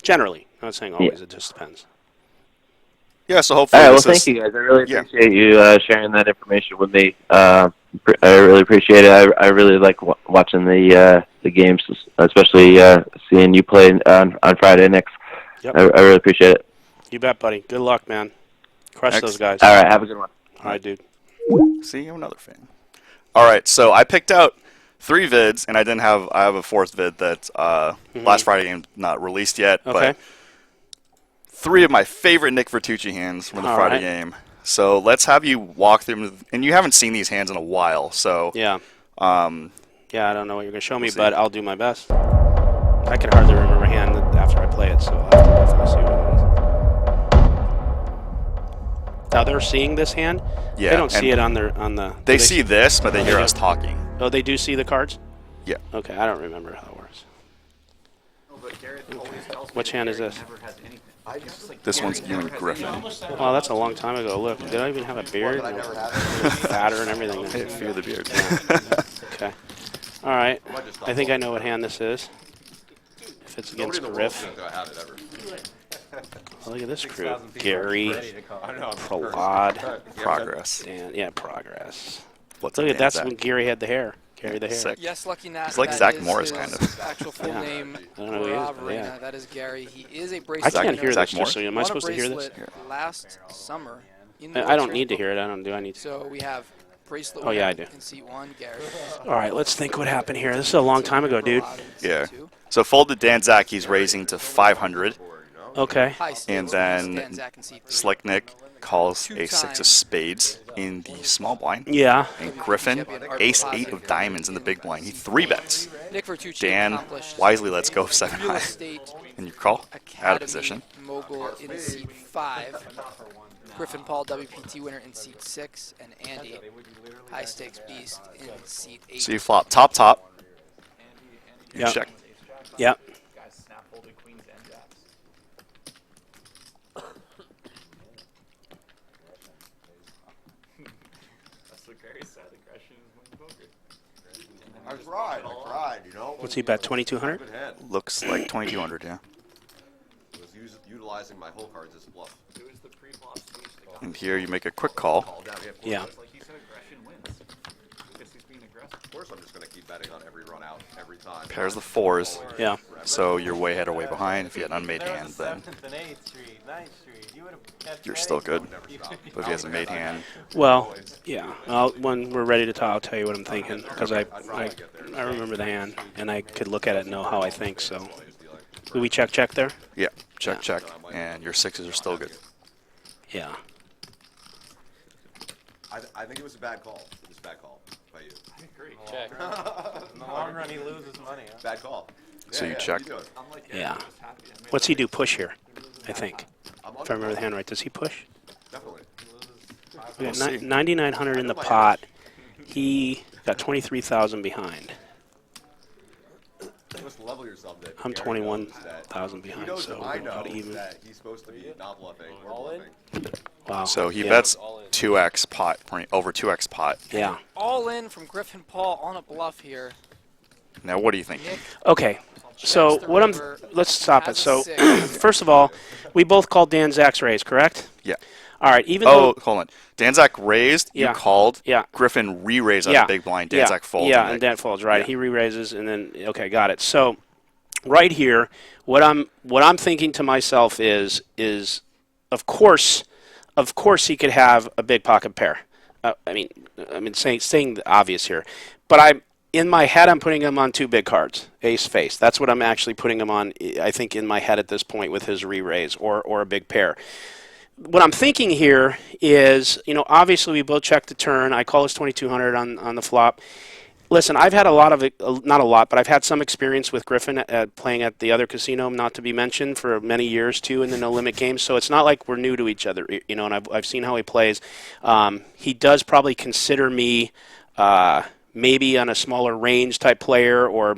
Generally, I'm not saying always. It just depends. Yeah. So hopefully. All right. Well, thank you guys. I really appreciate you sharing that information with me. I really appreciate it. I really like watching the games, especially seeing you play on Friday next. Yep. I really appreciate it. You bet, buddy. Good luck, man. Crush those guys. All right. Have a good one. All right, dude. See, I'm another fan. All right, so I picked out 3 vids, and I have a 4th vid that last Friday game not released yet. Okay. But 3 of my favorite Nick Vertucci hands from the Friday game. So let's have you walk through them, and you haven't seen these hands in a while. So yeah, I don't know what you're gonna show me, but I'll do my best. I can hardly remember a hand after I play it, so I'll have to definitely see what it is. Now they're seeing this hand. Yeah, they don't see it on the. They see this, but they hear us talking. Oh, they do see the cards. Yeah. Okay, I don't remember how it works. Which hand is this? This one's you and Griffin. Oh, that's a long time ago. Look, did I even have a beard? Fatter and everything. I fear the beard. Okay. All right. I think I know what hand this is. If it's against Griff. Oh, look at this crew. Gary, Prolad, Progress. Dan, yeah, Progress. What's Look up, at that's Zach? when Gary had the hair. Gary the hair. Sick. Yes, Lucky Nat. He's like that Zach is Morris, his kind of. Actual full Yeah. name. I don't know who he is, but Arena. yeah. That is Gary. He is a I bracelet. can't winner. hear Zach this. Morris? Just so you, am I Won a supposed to hear this? bracelet last summer. In I don't need to hear it. I don't. Do I need to? So we have bracelet. Oh, yeah, I winner do. In seat 1, Gary. All right, let's think what happened here. This is a long time ago, dude. Yeah. So folded Dan Zach, he's raising to 500. Okay. High stakes. And then Dan, Zach, and C3. Slick Nick calls Two-time ace-6 of spades in the small blind. Yeah. And Griffin, ace-8 of diamonds in the big blind. He 3-bets. Nick Vertucci Dan accomplished wisely lets go of 7 real high. estate And you call, out of academy position. mogul in seat 5. Griffin Paul, WPT winner in seat 6, and Andy, high stakes beast in seat 8. So you flop top. You Yep. check. Yep. I tried, you know. What's he bet? 2,200. Good hand. Looks like 2,200, yeah. Was utilizing my whole cards as a bluff. And here you make a quick call. Call down, hit Yeah. Of course, I'm just going to keep betting on every run out, every time. Pairs the 4s. Yeah. So you're way ahead or way behind. If you had an unmade hand, then you're still good. But if he has a made hand, Well, yeah. When we're ready to talk, I'll tell you what I'm thinking because I remember the hand and I could look at it and know how I think. So, do we check there? yeah, check. And your 6s are still good. Yeah. I think it was a bad call. It was a bad call by you. Check. In the long run, he loses money. Huh? Bad call. So you what check. you doing? Yeah. What's he do? Push here, I think. I'm If I remember the hand right, does he push? Definitely. We got see. 9,900 in the pot. He got 23,000 behind. You must level yourself that I'm Gary 21,000 knows that- behind, He knows so that we're I about know even. that he's supposed to be not bluffing or All in? bluffing. Wow. So he Yeah. bets 2x pot, over 2x pot. Yeah. All in from Griffin Paul on a bluff here. Now what do you think? Nick Okay. So checks the what I'm. river, Let's stop it. has a So 6. first of all, we both called Dan Zach's raise, correct? Yeah. All right. Even Oh, though. hold on. Danzak raised, Yeah. you called. Yeah. Griffin re-raised out Yeah. of big blind. Yeah. Danzak folded. Yeah, and Dan folds. Right. Yeah. He re-raises, and then okay, got it. So right here, what I'm thinking to myself is of course he could have a big pocket pair. I mean saying the obvious here, but in my head I'm putting him on 2 big cards, ace face. That's what I'm actually putting him on. I think in my head at this point with his re-raise or a big pair. What I'm thinking here is, obviously we both checked the turn. I call his 2,200 on the flop. Listen, I've had not a lot, but I've had some experience with Griffin playing at the other casino, not to be mentioned, for many years too in the no limit games. So it's not like we're new to each other, and I've seen how he plays. He does probably consider me maybe on a smaller range type player or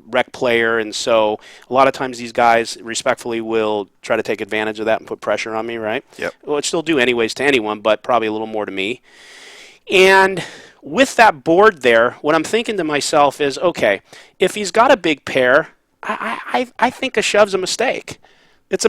rec player, and so a lot of times these guys respectfully will try to take advantage of that and put pressure on me, right? Yep. Well, it still do anyways to anyone, but probably a little more to me. And with that board there, what I'm thinking to myself is, okay, if he's got a big pair, I think a shove's a mistake. It's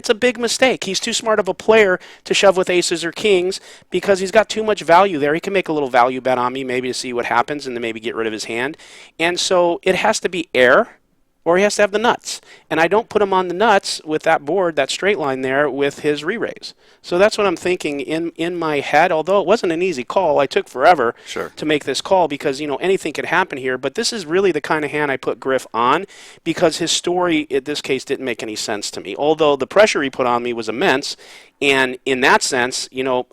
a big mistake. He's too smart of a player to shove with aces or kings because he's got too much value there. He can make a little value bet on me maybe to see what happens and then maybe get rid of his hand. And so it has to be air or he has to have the nuts. And I don't put him on the nuts with that board, that straight line there with his re-raise. So that's what I'm thinking in my head, although it wasn't an easy call. I took forever to make this call because, anything could happen here. But this is really the kind of hand I put Griff on because his story in this case didn't make any sense to me. Although the pressure he put on me was immense. And in that sense,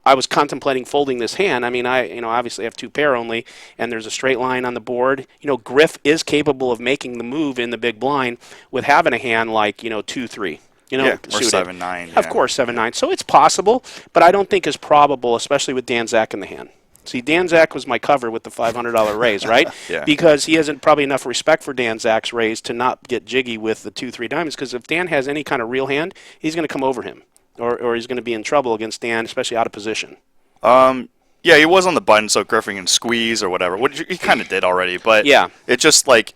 I was contemplating folding this hand. I mean, I obviously have 2 pair only, and there's a straight line on the board. Griff is capable of making the move in the big blind with having a hand like, 2-3. Or suited. 7-9. Of course, 7-9. So it's possible, but I don't think it's probable, especially with Dan Zach in the hand. See, Dan Zach was my cover with the $500 raise, right? Yeah. Because he hasn't probably enough respect for Dan Zach's raise to not get jiggy with the 2-3 diamonds. Because if Dan has any kind of real hand, he's going to come over him, or he's going to be in trouble against Dan, especially out of position. Yeah, he was on the button, so Griffin can squeeze or whatever. Which he kind of did already, but Yeah. it just what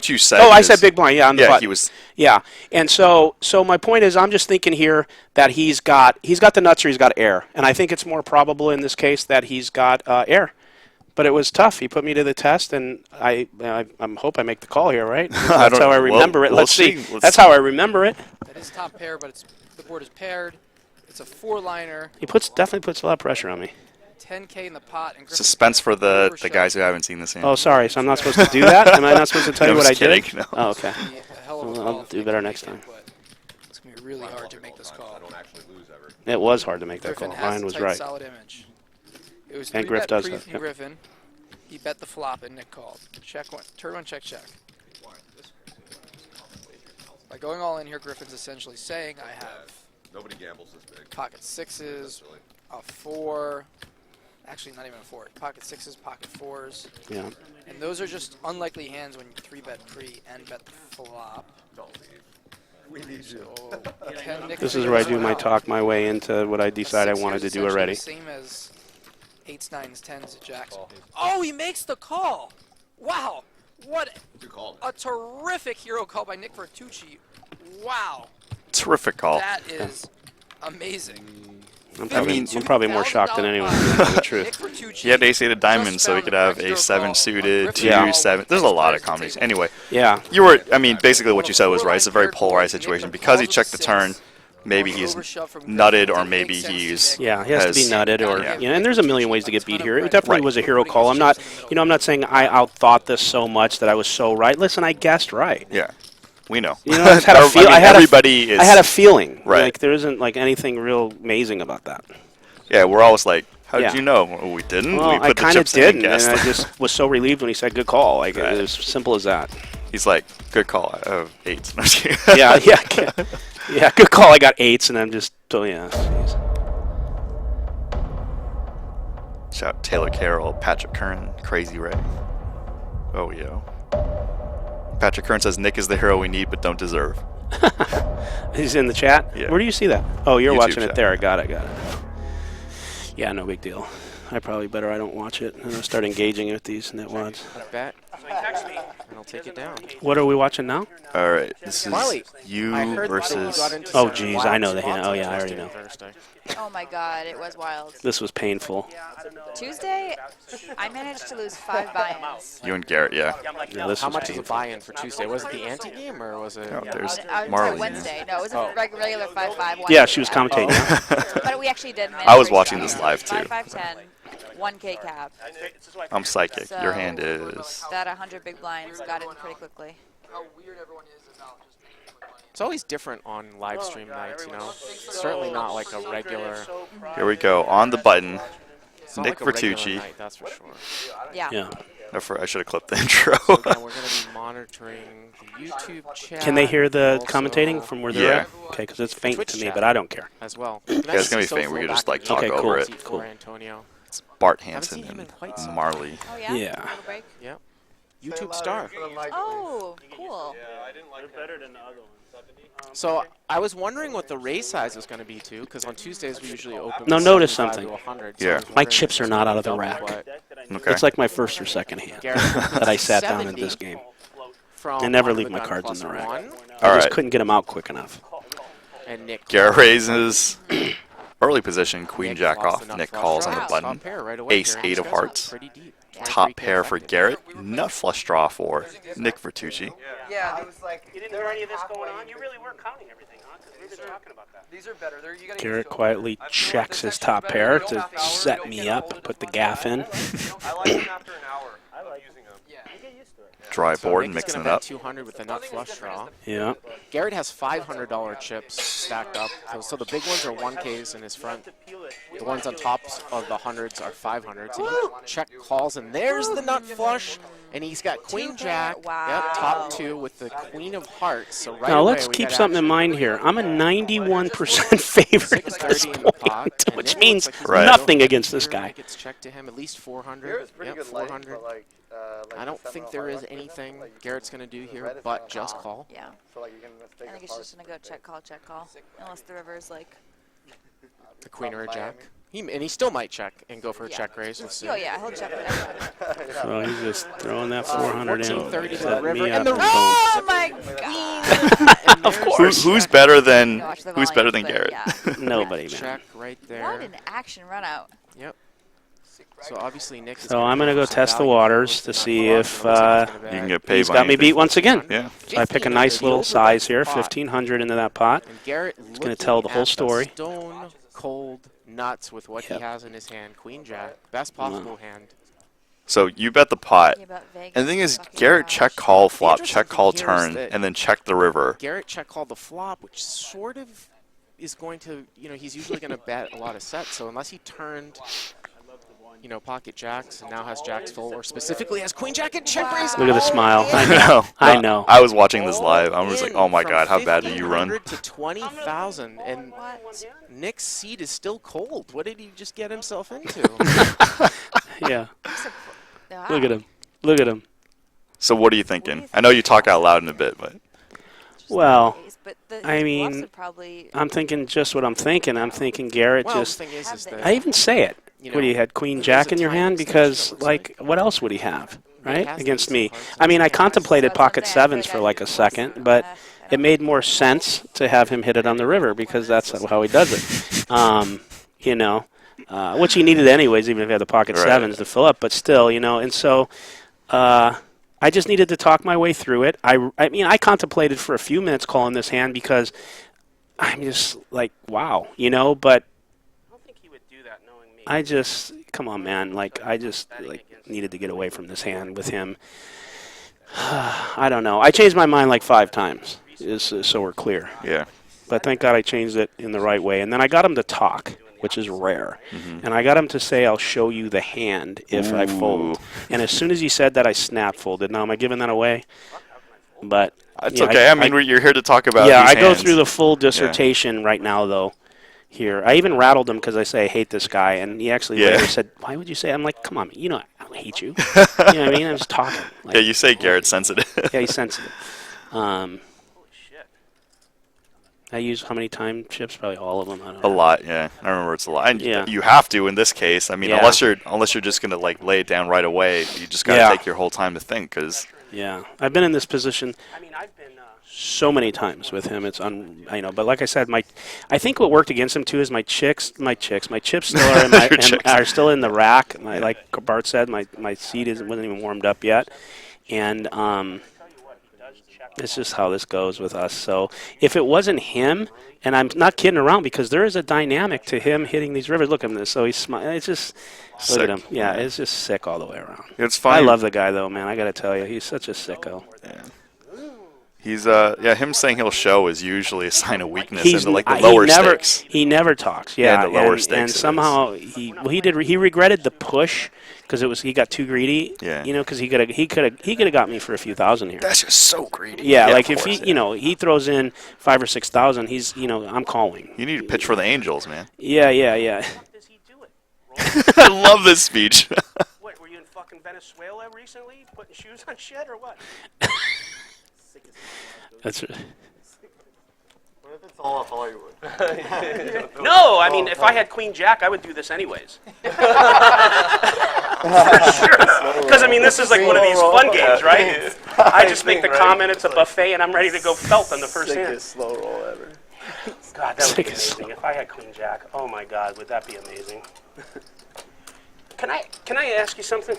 you said. Oh, I is- said big blind, yeah, on the Yeah, button. he was. Yeah, and so my point is, I'm just thinking here that he's got the nuts or he's got air, and I think it's more probable in this case that he's got air. But it was tough. He put me to the test, and I hope I make the call here, right? That's how I remember it. we'll Let's see. see. That's how I remember it. That is top pair, but the board is paired. It's a 4-liner, He definitely puts a lot of pressure on me. 10K in the pot, and Griffin Suspense for the overshot guys who haven't seen this hand. Oh, sorry. So I'm not supposed to do that? Am I not supposed to tell you I'm what I just kidding. did? No. Oh, okay. a hell of a Well, call I'll if do Nick better can next make time. it, but it's gonna be really hard to make this call. I don't actually lose ever. It was hard to make that Griffin call. has Ryan a was tight, right. solid image. It was And 3 Griff bet does pre that, from yep. Griffin. He bet the flop and Nick called. Check one, turn one, check. By going all in here, Griffin's essentially saying I have Nobody gambles this big. pocket sixes, a 4. Actually, not even a 4. Pocket sixes, pocket 4s. Yeah. And those are just unlikely hands when you 3-bet pre and bet the flop. Don't leave. We need you. So, can Nick This is figure where I this do one my out? talk my way into what I A decide I 6 wanted to is do essentially already. the same as 8s, 9s, 10s, jacks. Oh, he makes the call. Wow. What Good call. a terrific hero call by Nick Vertucci. Wow. Terrific call. That is amazing. I'm probably more shocked than anyone, to $52,000 tell you the Nick truth. Vertucci He had ace-8 of diamonds, just so he found could the have correct a hero call 7 on suited, Griffin 2 Yeah. 7. There's a lot of combinations. Anyway, Yeah. you were, I mean, basically what you said was right. It's a very polarized situation. Because he checked the turn, maybe he's nutted or maybe he's... Yeah, he has to be nutted, or yeah. and there's a million ways to get beat here. It definitely was a hero call. I'm not saying I outthought this so much that I was so right. Listen, I guessed right. Yeah, we know. You know, I just had a feel. I mean, everybody is... I had a feeling. Right. Like there isn't like anything real amazing about that. Yeah, we're always like, how did Yeah. you know? Well, we didn't. Well, we I put the kind of chips in and didn't, and guessed. I just was so relieved when he said "good call." Like Right. it was simple as that. He's like, good call. I have 8s. No, I'm just kidding. Yeah. Good call. I got 8s, and I'm just jeez. Shout out Taylor Carroll, Patrick Kern, Crazy Ray. Oh, yo. Patrick Kern says Nick is the hero we need but don't deserve. He's in the chat. Yeah. Where do you see that? Oh, you're YouTube watching it chat. there. I got it. Yeah, no big deal. I probably better I don't watch it. I'm gonna start engaging with these nitwads. Bet. And I'll take it down. What are we watching now? All right, this is Marley, you I heard that versus... you got into Oh, some geez, wild I know the spots hand. Oh, on yeah, I already Tuesday know. and Thursday. Oh my god, it was wild. This was painful. Tuesday, I managed to lose 5 buy-ins. You and Garrett, yeah. Yeah, this How was much is a painful. buy-in for Tuesday? Was it the ante-game or was it? Oh, there's I was Marley. Wednesday. No, it was a Oh. regular 5-5. Yeah, she was commentating. Yeah. But we actually did. I was watching this live, too. 5-5-10, 1K cap. I'm psychic. So Your hand is... that 100 big blinds got in pretty quickly. How weird everyone is about just making money. It's always different on live stream nights, you know? Certainly not like a regular... Here we go. On the button. It's not Nick like a regular Vertucci. night, that's for sure. Yeah. Yeah. I should have clipped the intro. So again, we're going to be monitoring the YouTube chat. Can they hear the also commentating from where they're Yeah. at? Okay, because it's faint Twitch to me, chat. but I don't care. as well? it's gonna be faint. We could just, like, talk over it. Cool. Antonio. Bart Haven't Hansen seen him in and quite some Marley. Oh yeah? Yeah. Little break? Yep. YouTube star. Oh, cool. So I was wondering what the raise size was going to be too, because on Tuesdays we usually open. Now with notice 75 something. to 100, Yeah. I was My wondering chips if are it's not gonna out of the double rack. what Okay. It's like my first or second hand Garrett that I sat down at 70 this game. from I never Under leave the my Gun cards in plus the rack. one, I All just right. couldn't get them out quick enough. and Nick. Garrett raises early position, Queen Nick Jack flops off. the nut Nick flush calls on draw. the Top button. pair right away Ace here. 8 These of guys are hearts. pretty deep. Top 23K pair for effective. Garrett. Nut flush draw for Nick Vertucci. Yeah, there was like. You didn't hear any of this going on? You really were counting everything, huh? Because we've been talking about that. These are better. You gotta Garrett quietly checks his top pair to set me up, put the gaff in. I like them after an hour of using them. Yeah. Dry So board, Nick is mixing gonna it bet up. 200 with the nut flush draw. Yeah. Garrett has $500 chips stacked up. So the big ones are 1Ks in his front. The ones on top of the hundreds are 500s. And he check calls, and there's the nut flush. And he's got Queen Jack. Wow. Yep, top 2 with the Queen of Hearts. So right Now away, let's we keep got something in action. mind here. I'm a 91% favorite at this 630 in the pot, point, and which Nick means looks like he's Right. gonna nothing go against this here. guy. Gets checked to him at least 400. Yep, 400. I don't think there is anything Garrett's going to do here but just call. Yeah. I think it's just gonna go check call. Unless the river is like. The queen or a jack. And he still might check and go for a Yeah. check raise. We'll see. Oh yeah, he'll check whatever. So he's just throwing that 400 in. 1430 to the Set river, me and up the and boom. Oh my god. Of course. Who's better than Watch the Who's better than volumes, Garrett? but Nobody, man. Check right What there. an action run out. Yep. So obviously Nick is So I'm going to go some test the value waters for to the see nut if flush. It looks like he's gonna You can bet. get paid he's by got me anything. beat once again. Yeah. So I pick a nice little size here, 1,500 into that pot. And Garrett gonna looking tell the whole at story. Stone cold nuts with what Yep. he has in his hand. Queen Jack, best possible hand. So you bet the pot. Yeah, about Vegas And the thing is, fucking Garrett crash. check call flop, interesting check thing call here is turn, that- and then check the river. Garrett check called the flop, which sort of is going to, he's usually going to bet a lot of sets. So unless he turned, pocket jacks and now has jacks full, or specifically has queen jack and check raise. Look at the smile. I No, know. I know. I was watching this live. I was like, oh my From god, how bad do you run? 1,500 to 20,000, and What? Nick's seat is still cold. What did he just get himself into? Yeah. Wow. Look at him. Look at him. So what are you thinking? I know you talk out loud in a bit, but Well, But the, I his bluffs mean, would probably I'm thinking just what I'm thinking. I'm thinking Garrett Well, just. the thing is that I even say it. What do you had Queen there's Jack a in your time hand? extension, Because it looks like, what else would he have, right, has against the me? cards I mean, I and stuff. contemplated So that's pocket what I'm saying. I sevens feel for like like a I- second, but it made more sense to have him hit it on the river because that's how he does it. Which he needed anyways, even if he had the pocket Right. sevens to fill up. But still, and so. I just needed to talk my way through it. I mean, I contemplated for a few minutes calling this hand because I'm just like, wow, but I don't think he would do that knowing me. Come on, man. I just needed to get away from this hand with him. I don't know. I changed my mind like 5 times, so we're clear. yeah. But thank God I changed it in the right way. And then I got him to talk, which is rare. And I got him to say, I'll show you the hand if I fold. And as soon as he said that, I snap folded. Now, am I giving that away? But It's yeah, okay. I mean, you're here to talk about yeah, these I go hands. through the full dissertation right now, though. Here, I even rattled him because I say I hate this guy, and he actually Yeah. later said, "Why would you say?" I'm like, "Come on, I don't hate you." You know what I mean? I'm just talking. Like, Yeah, you say Garrett's sensitive. yeah, he's sensitive. Holy shit! I use how many time chips? Probably all of them. I don't A know. lot, yeah. I remember it's a lot. And Yeah. you have to in this case. I mean, Yeah. unless you're just gonna lay it down right away, you just gotta Yeah. take your whole time to think. Because Yeah, I've been in this position. I mean, I've been so many times with him. It's but like I said, I think what worked against him too is my chips still are Your chicks. are still in the rack. Like Bart said, my seat wasn't even warmed up yet, and it's just how this goes with us. So if it wasn't him, and I'm not kidding around because there is a dynamic to him hitting these rivers. Look at this. So he's smiling. It's just look at Sick. him. Yeah, it's just sick all the way around. it's I funny. love the guy though, man. I got to tell you, he's such a sicko. He's him saying he'll show is usually a sign of weakness in the he lower never, stakes. He never talks. Yeah, Yeah, in the lower and, stakes and it somehow he regretted the push because he got too greedy. Yeah. Because he could have got me for a few thousand here. That's just so greedy. Yeah, like of if course, he he throws in 5,000 or 6,000, he's I'm calling. You need to pitch for the Angels, man. Yeah. Does he do it? I love this speech. What were you in fucking Venezuela recently, putting shoes on shit or what? That's. What if it's all off Hollywood? No, I mean, if I had Queen Jack, I would do this anyways. For sure. Because, I mean, this is like one of these fun games, right? I just make the comment, it's a buffet, and I'm ready to go felt on the first hand. slow roll ever. God, that would be amazing. If I had Queen Jack, oh my God, would that be amazing? Can I ask you something?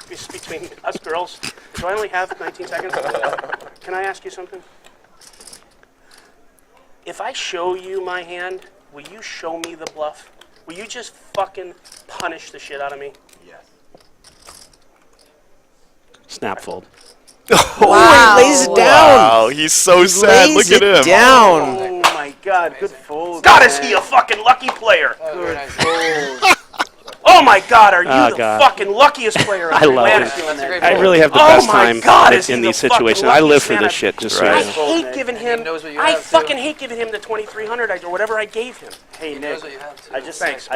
Between us girls, do I only have 19 seconds? Can I ask you something? If I show you my hand, will you show me the bluff? Will you just fucking punish the shit out of me? Yes. Snap fold. Wow. he lays it down. Wow, he's so sad. Look at him. Down. Oh my God, good fold. God, is he a fucking lucky player? Oh my God, are you the fucking luckiest player on I the love planet? it. I really have the Oh best my time God, is he in the these fucking situations. I live luckiest for man this I've- Right. shit, just so I you know. hate giving him. knows what you I have, fucking too. hate giving him the 2,300 or whatever I gave him. Hey He Nick, knows what you have, too. I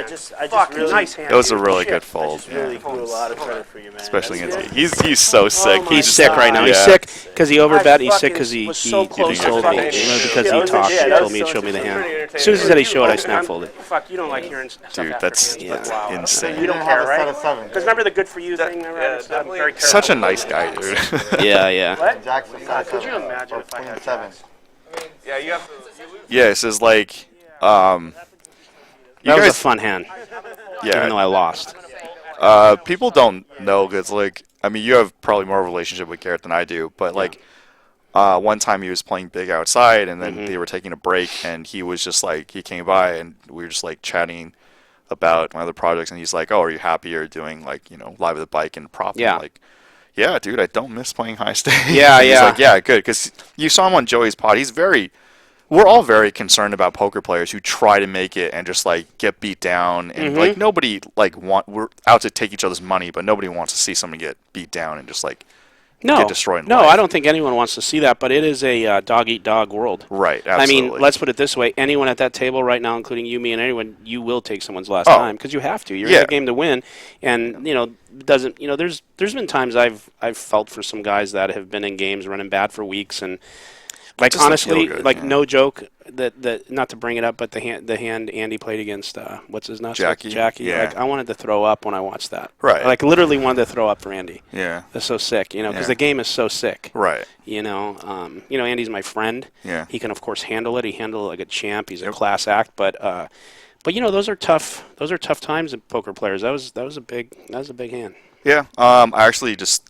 just Fucking really, nice hand. That was a dude. really Shit. good fold. really Yeah. grew a lot of credit for you, man. Especially That's against good. you. He's so sick. He's He's sick right now. He's Yeah. sick because he overbet. He's I sick fucking because he was so close to told me. fucking- Because That he was talked. legit. He That told was me he'd so show me the hand. entertaining. As soon as he said he showed, I Yeah. snap folded. Fuck, you don't like hearing stuff Dude, after that's me. that's Wow. insane. You don't didn't care, have a set right? of sevens. Because remember the good for you thing? Yeah, I'm definitely. very careful. Such a nice guy, dude. Yeah. What? Jack's a set of Could you sevens, imagine or if I queen had seven. jacks? Yeah, you have to. Yeah, it says like, you That was a guys, fun hand, even though yeah. I lost. People don't know because like, I mean, you have probably more of a relationship with Garrett than I do, but like, one time he was playing big outside, and then they were taking a break, and he was just like, he came by, and we were just like chatting about my other projects, and he's like, "Oh, are you happy you're doing like live with the bike and prop?" Yeah. I'm like, yeah, dude, I don't miss playing high stakes. Yeah, and he's yeah. like, yeah, good, because you saw him on Joey's pod. We're all very concerned about poker players who try to make it and just like get beat down, and like nobody we're out to take each other's money, but nobody wants to see someone get beat down and just like get destroyed in No, life. I don't think anyone wants to see that, but it is a dog-eat-dog world. Right, absolutely. I mean, let's put it this way. Anyone at that table right now, including you, me, and anyone, you will take someone's last time because you have to. You're in the game to win. And, there's been times I've felt for some guys that have been in games running bad for weeks, and like honestly, no joke, that not to bring it up, but the hand Andy played against what's his name? Jackie. Yeah. Like I wanted to throw up when I watched that. Right. Like literally wanted to throw up for Andy. Yeah. That's so sick, because the game is so sick. Right. Andy's my friend. Yeah. He can of course handle it. He handled it like a champ. He's a class act, but those are tough. Those are tough times in poker players. That was a big hand. Yeah. I actually just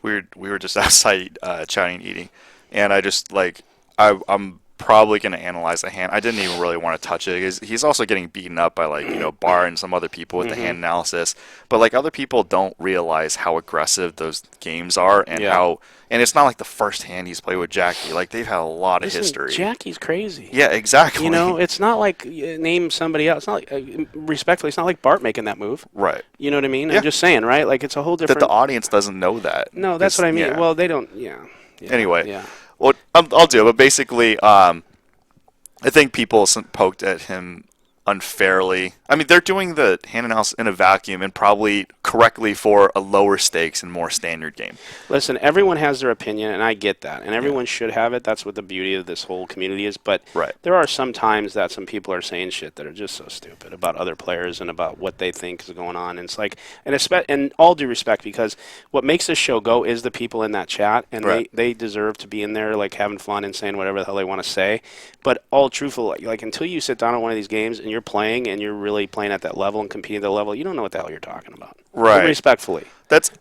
we were just outside chatting and eating, and I just I'm probably going to analyze the hand. I didn't even really want to touch it. He's also getting beaten up by Bar and some other people with the hand analysis. But other people don't realize how aggressive those games are and and it's not like the first hand he's played with Jackie. They've had a lot of history. Jackie's crazy. Yeah, exactly. It's not like name somebody else. It's not like respectfully, it's not like Bart making that move. Right. You know what I mean? Yeah. I'm just saying, right? It's a whole different. That the audience doesn't know that. No, that's what I mean. Yeah. Well, they don't. Yeah. Anyway. Yeah. Well, I'll do it. But basically, I think people poked at him unfairly. I mean, they're doing the hand analysis in a vacuum and probably correctly for a lower stakes and more standard game. Listen, everyone has their opinion, and I get that, and everyone should have it. That's what the beauty of this whole community is. But there are some times that some people are saying shit that are just so stupid about other players and about what they think is going on. And it's like, and all due respect, because what makes this show go is the people in that chat, and they deserve to be in there, having fun and saying whatever the hell they want to say. But all truthful, until you sit down on one of these games and you're playing and you're really playing at that level and competing at that level, you don't know what the hell you're talking about. Right. Respectfully. That's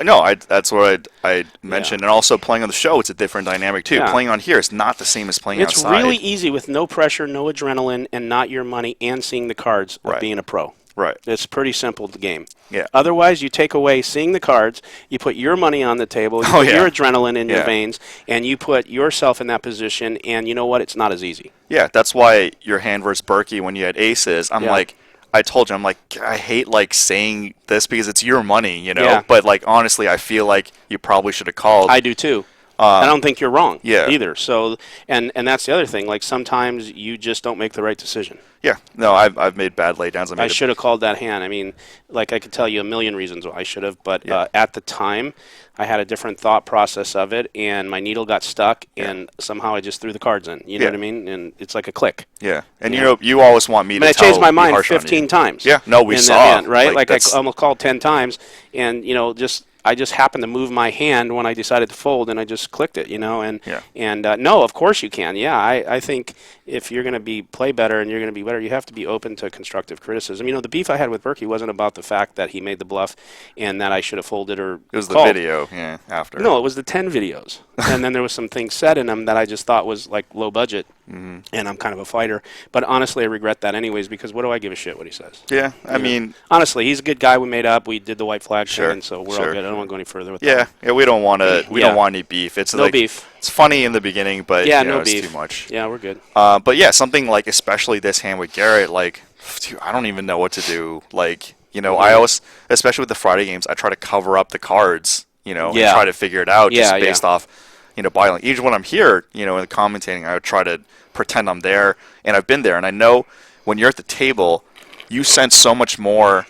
what I mentioned. And also playing on the show, it's a different dynamic too. Yeah. Playing on here is not the same as playing outside. It's really easy with no pressure, no adrenaline, and not your money, and seeing the cards of being a pro. Right. It's pretty simple, the game. Yeah. Otherwise, you take away seeing the cards, you put your money on the table, you put your adrenaline in your veins, and you put yourself in that position, and you know what? It's not as easy. Yeah, that's why your hand versus Berkey when you had aces, I told you, I hate saying this because it's your money, Yeah. But honestly, I feel like you probably should have called. I do too. I don't think you're wrong either. So, and that's the other thing. Sometimes you just don't make the right decision. Yeah. No, I've made bad laydowns. I should have called that hand. I mean, I could tell you a million reasons why I should have, but at the time, I had a different thought process of it, and my needle got stuck, and somehow I just threw the cards in. You know what I mean? And it's like a click. Yeah. And you always want me to I changed my mind 15 times. Yeah. No, we saw. Right? I almost called 10 times, and I just happened to move my hand when I decided to fold, and I just clicked it, And no, of course you can. Yeah, I think if you're going to play better and you're going to be better, you have to be open to constructive criticism. The beef I had with Berkey wasn't about the fact that he made the bluff and that I should have folded or it was called. The video, after. No, it was the 10 videos. And then there was some things said in them that I just thought was low budget, and I'm kind of a fighter. But honestly, I regret that anyways, because what do I give a shit what he says? Yeah, I mean... Honestly, he's a good guy. We made up. We did the white flag thing, and so we're all good. I don't want to go any further with that. Yeah, we don't want to. We don't want any beef. It's no beef. It's funny in the beginning, but no it's beef. too much. Yeah, we're good. But yeah, something especially this hand with Garrett, dude, I don't even know what to do. I always, especially with the Friday games, I try to cover up the cards, and try to figure it out just based off, by even when I'm here, in the commentating, I would try to pretend I'm there, and I've been there, and I know when you're at the table, you sense so much more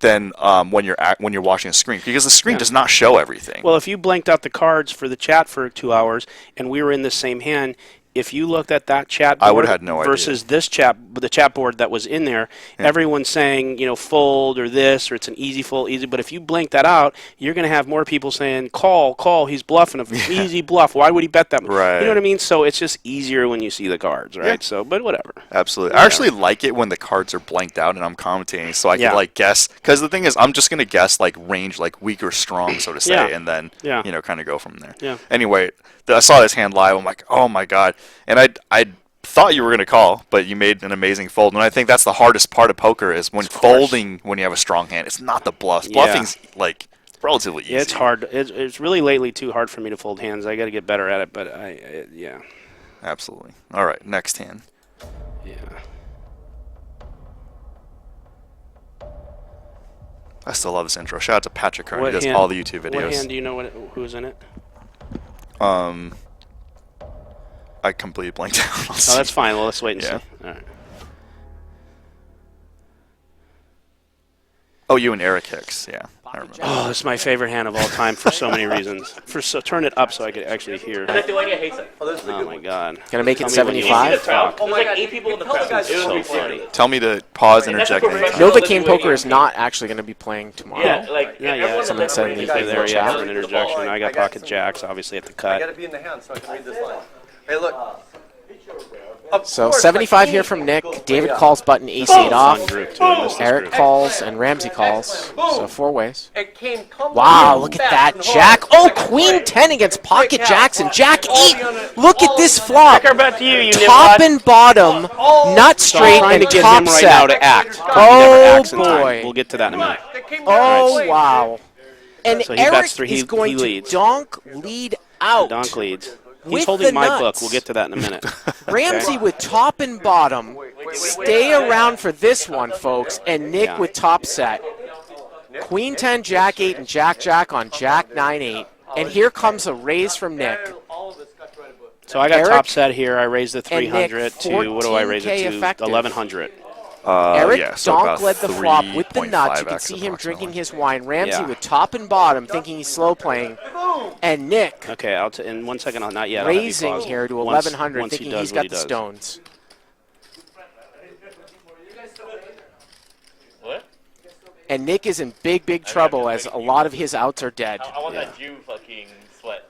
than when you're watching the screen, because the screen does not show everything. Well, if you blanked out the cards for the chat for 2 hours and we were in the same hand, if you looked at that chat board I would have had no versus idea. the chat board that was in there, everyone's saying, fold or this, or it's an easy fold, easy. But if you blink that out, you're going to have more people saying, call, he's bluffing, easy bluff. Why would he bet that much? Right. You know what I mean? So it's just easier when you see the cards, right? Yeah. So, but whatever. Absolutely. I actually like it when the cards are blanked out and I'm commentating, so I can guess. Because the thing is, I'm just going to guess range, weak or strong, so to say, and then kind of go from there. Yeah. Anyway, I saw this hand live. I'm like, oh my god, and I thought you were going to call, but you made an amazing fold. And I think that's the hardest part of poker is when folding when you have a strong hand. It's not the bluffs. Yeah. Bluffing's like relatively easy. Yeah, it's hard. It's really lately too hard for me to fold hands. I got to get better at it, but yeah. Absolutely. All right, next hand. Yeah. I still love this intro. Shout out to Patrick Kern. He What does hand- all the YouTube videos. What hand do you know who's in it? I completely blanked out. Oh, that's fine. Well, let's wait and Yeah. see. All right. Oh, you and Eric Hicks. Yeah, I remember. Oh, it's my favorite hand of all time for so many reasons. Turn it up so I could actually hear. Oh my God. Gonna make it Tell me when you 75? need to talk. There's like 8 people in the crowd. It's so funny. Tell me to pause, interject. anytime. Novocaine Poker is not actually going to be playing tomorrow. Yeah. Someone said There, in the yeah, chat. an interjection. I got pocket jacks, obviously, at the I gotta cut. be in the hand so I can read this line. Hey, look. So 75 here from Nick. David calls button ace-8 off. Group too. I missed this Eric group. calls and Ramsey calls. So 4 ways. It came tumbling Wow, look at fast that and Jack. hard. Oh, Queen 10 against Pocket Jacks and Jack 8. Look at this flop. Back bet to you, Top and bottom, nut So I'm straight trying and to get top him right now set. to act. Oh, He never acts in time. boy. We'll get to that in a minute. It came Oh, tumbling. wow. And So he bets Eric three, is he going to leads. donk lead out. Donk leads. He's With holding the my nuts. book. We'll get to that in a minute. Ramsey with top and bottom. Stay around for this one, folks. And Nick Yeah. with top set. Queen 10, Jack 8, and Jack Jack on Jack 9, 8. And here comes a raise from Nick. So I got Eric top set here. I raised the and Nick, 300 to, what do I raise it 14K to? effective. 1100. Eric yeah, so Donk about led the flop with the 3.5x nuts. You can see him drinking approximately. his wine. Ramsey Yeah. with top and bottom, thinking he's slow playing. And Nick Okay, in 1 second, I'll not yet. I'll have you raising pause. here to Once- 1100, once he thinking does he's what got he the does. stones. What? And Nick is in big, big trouble as a lot of his outs are dead. I want that Jew fucking sweat.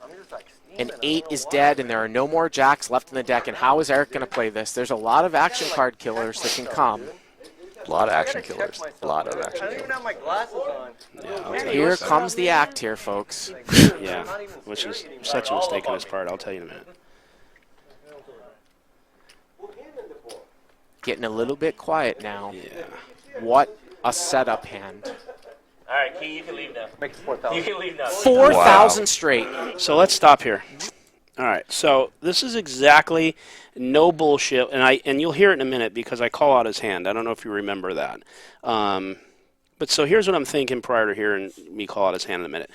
And 8 is dead, and there are no more jacks left in the deck. And how is Eric going to play this? There's a lot of action card killers that can come. A lot of action killers. A lot of action I don't even killers. have my glasses on. Yeah, I'll tell you Here in a second. comes the act here, folks. Yeah, which is such a mistake on his part. I'll tell you in a minute. Getting a little bit quiet now. Yeah. What a setup hand. All right, Key, you can leave now. Make it 4,000. You can leave now. 4,000 straight. So let's stop here. All right. So this is exactly no bullshit, and you'll hear it in a minute because I call out his hand. I don't know if you remember that. But so here's what I'm thinking prior to hearing me call out his hand in a minute.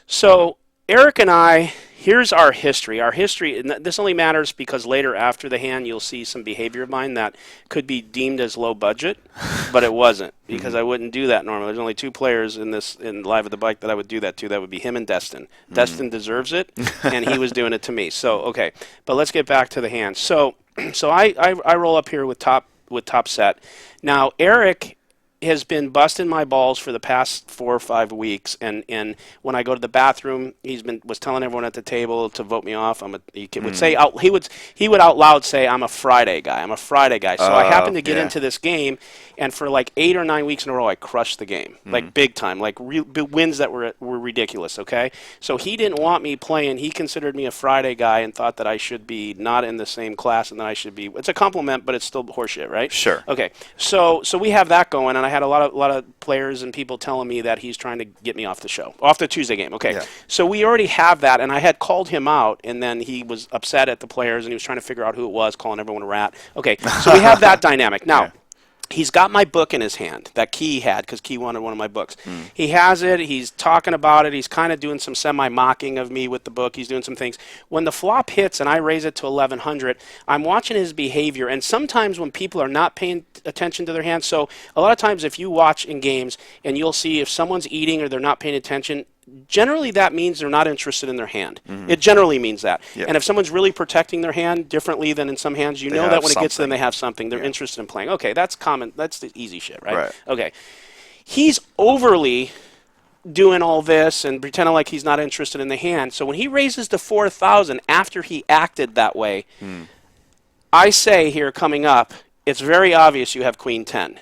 So Eric and I, here's our history. Our history, and this only matters because later after the hand, you'll see some behavior of mine that could be deemed as low budget, but it wasn't because I wouldn't do that normally. There's only 2 players in Live at the Bike that I would do that to. That would be him and Destin. Destin deserves it, and he was doing it to me. So okay, but let's get back to the hand. So I roll up here with top set. Now Eric has been busting my balls for the past 4 or 5 weeks, and when I go to the bathroom, was telling everyone at the table to vote me off. He would out loud say I'm a Friday guy. I'm a Friday guy. So I happened to get into this game, and for like 8 or 9 weeks in a row, I crushed the game like big time, like wins that were ridiculous. Okay, so he didn't want me playing. He considered me a Friday guy and thought that I should be not in the same class and that I should be. It's a compliment, but it's still horseshit, right? Sure. Okay, so we have that going, and I had a lot of players and people telling me that he's trying to get me off the show, off the Tuesday game. Okay, Yeah. so we already have that, and I had called him out, and then he was upset at the players, and he was trying to figure out who it was, calling everyone a rat. Okay, so we have that dynamic. Now, Yeah. he's got my book in his hand that Key had because Key wanted one of my books. He has it. He's talking about it. He's kind of doing some semi-mocking of me with the book. He's doing some things. When the flop hits and I raise it to 1100, I'm watching his behavior. And sometimes when people are not paying attention to their hands, so a lot of times if you watch in games and you'll see if someone's eating or they're not paying attention, generally that means they're not interested in their hand. It generally means that. Yeah. And if someone's really protecting their hand differently than in some hands, you They know have that when it gets to them, something. they have something. They're interested in playing. Okay, that's common. That's the easy shit, right? Right. Okay. He's overly doing all this and pretending like he's not interested in the hand. So when he raises to 4,000 after he acted that way, I say here coming up, it's very obvious you have queen 10.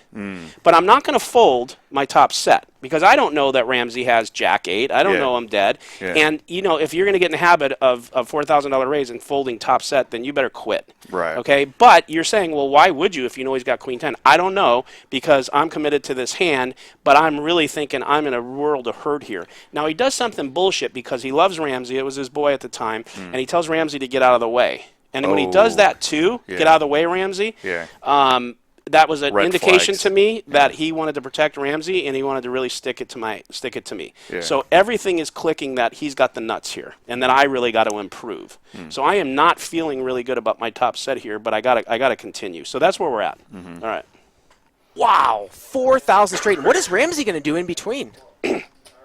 But I'm not going to fold my top set because I don't know that Ramsey has jack 8. I don't know I'm dead. Yeah. And, if you're going to get in the habit of $4,000 raise and folding top set, then you better quit. Right. Okay? But you're saying, well, why would you if you know he's got queen 10? I don't know because I'm committed to this hand, but I'm really thinking I'm in a world of hurt here. Now, he does something bullshit because he loves Ramsey. It was his boy at the time. And he tells Ramsey to get out of the way. And when he does that too, get out of the way, Ramsey, that was an Red indication flags. to me that he wanted to protect Ramsey and he wanted to really stick it to me. Yeah. So everything is clicking that he's got the nuts here and that I really got to improve. So I am not feeling really good about my top set here, but I gotta continue. So that's where we're at. All right. Wow, 4,000 straight. And what is Ramsey going to do in between?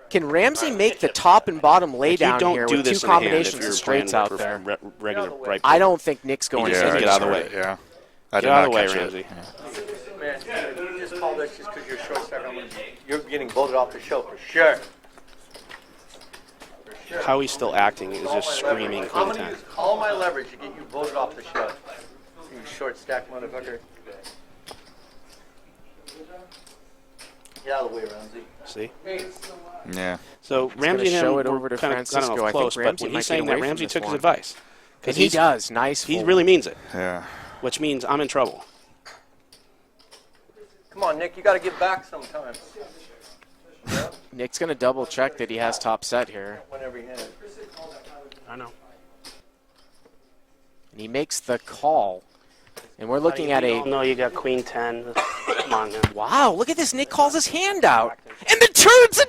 Can Ramsey make the top and bottom lay down here with two combinations of straights out there? Regular right. I don't think Nick's going Yeah, to get out of the way. Yeah. Get out of the way, Ramsey. Man, you just call this just because you're short stack. You're getting voted off the show for sure. How he's still acting is just screaming I'm queen gonna 10. use all my leverage to get you voted off the show. You short stack motherfucker. Get out of the way, Ramsey. See? Yeah. So Ramsey and show him it over were to kind of, I don't know Francisco. I if think close, but Ramsey when might he's get saying that away from Ramsey this took his one. advice. And he does. Nice. He fold. really means it, Yeah. which means I'm in trouble. Come on, Nick. You got to give back sometimes. Nick's going to double check that he has top set here. Win every hand. I know. And he makes the call. And we're looking at a... No, you got queen 10. Come on, man. Wow, look at this. Nick calls his hand out. And the turn's a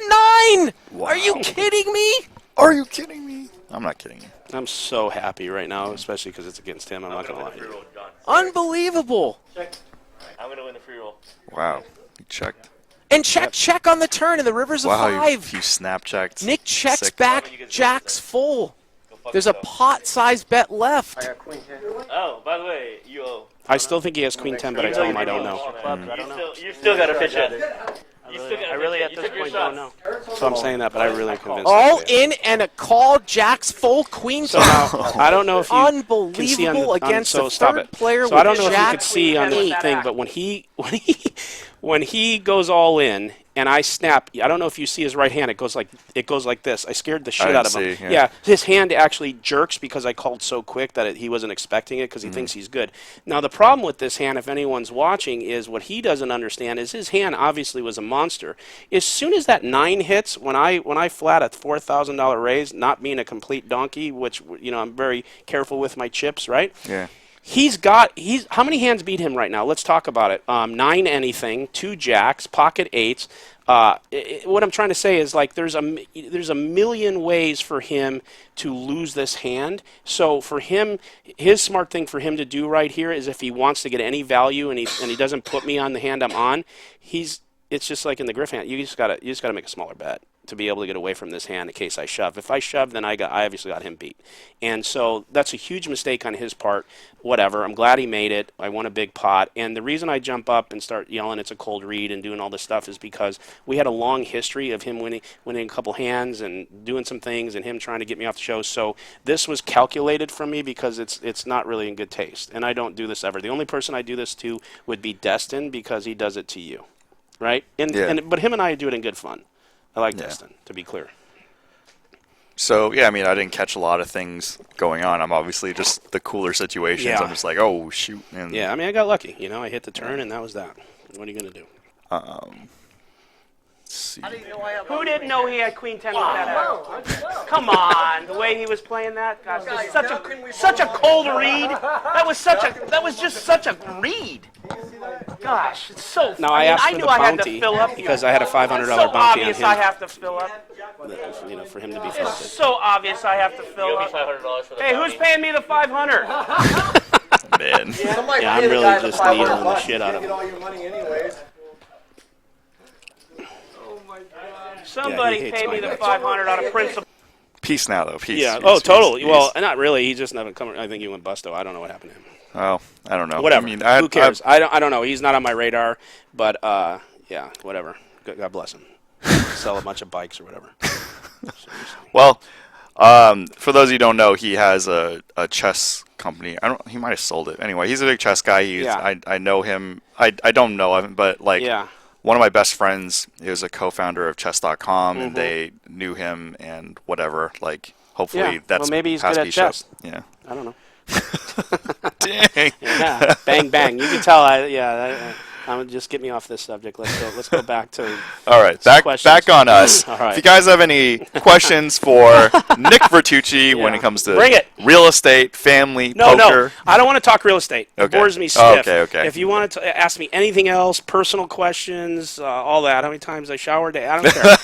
9! Wow. Are you kidding me? Are you kidding me? I'm not kidding you. I'm so happy right now, especially because it's against him. I'm not going to lie to you. Unbelievable. I'm going to win the free roll. Wow. You checked. And check on the turn, and the river's a Wow, 5. you snap checked. Nick checks Sick. back jacks full. There's a pot-sized bet left. I got queen 10. Oh, by the way, you owe. I still think he has queen 10, but I tell him I don't know. You still got to pitch it. You still got I really, at this point, don't know. So I'm saying that, but I really am convinced. All in and a call, jacks full, queen So 10. now, I don't know if you can see on the, Unbelievable against so the stop third it. player So I don't with know if you jack could see on the 8. thing, but when he goes all in and I snap, I don't know if you see his right hand. It goes like this. I scared the shit didn't out of him. see, yeah. His hand actually jerks because I called so quick that he wasn't expecting it because he thinks he's good. Now the problem with this hand, if anyone's watching, is what he doesn't understand is his hand obviously was a monster. As soon as that 9 hits, when I flat a $4,000 raise, not being a complete donkey, which I'm very careful with my chips, right? Yeah. How many hands beat him right now? Let's talk about it. 9 anything, 2 jacks, pocket 8s. What I'm trying to say is there's a million ways for him to lose this hand. So for him, his smart thing for him to do right here is if he wants to get any value and he doesn't put me on the hand I'm on, it's just like in the Griff hand. You just gotta make a smaller bet to be able to get away from this hand in case I shove. If I shove, then I obviously got him beat. And so that's a huge mistake on his part. Whatever. I'm glad he made it. I won a big pot. And the reason I jump up and start yelling it's a cold read and doing all this stuff is because we had a long history of him winning a couple hands and doing some things and him trying to get me off the show. So this was calculated from me because it's not really in good taste. And I don't do this ever. The only person I do this to would be Destin because he does it to you. Right? But him and I do it in good fun. I like Destin, to be clear. So, yeah, I mean, I didn't catch a lot of things going on. I'm obviously just the cooler situations. Yeah. I'm just like, oh, shoot. And Yeah, I mean, I got lucky. I hit the turn, and that was that. What are you going to do? let's see. Who didn't know he had queen 10 with that out? Come on, the way he was playing that, gosh, such a cold read. That was just such a read. Gosh, it's so. Now I asked for the bounty because I had a $500 bounty on him. Obvious I have to fill up. For him to be filled. So obvious I have to fill up. $500 for the Hey, who's paying me the 500? Man. Yeah, I'm really just needling the shit out of Get him. all your money anyways. Somebody hates pay me my the 500 out of principle. Peace now, though. Peace. Yeah. Peace, Oh, peace, totally. peace. Well, not really. He just never come. I think he went busto. I don't know what happened to him. Oh, I don't know. Whatever. I mean, Who cares? I don't know. He's not on my radar. But yeah, whatever. God bless him. Sell a bunch of bikes or whatever. Well, For those of you who don't know, he has a chess company. He might have sold it. Anyway, he's a big chess guy. I know him. I don't know him, but like one of my best friends is a co-founder of chess.com, and they knew him and whatever. Like, hopefully that's maybe he's good at chess. Yeah. I don't know. Dang. Yeah. Bang bang. You can tell. I'm just get me off this subject. Let's go back to. All right, back on us. All right. If you guys have any questions for Nick Vertucci when it comes to Bring it. real estate, family, No, poker. I don't want to talk real estate. It bores me stiff. Okay. If you want to ask me anything else, personal questions, all that, how many times I shower a day, I don't care.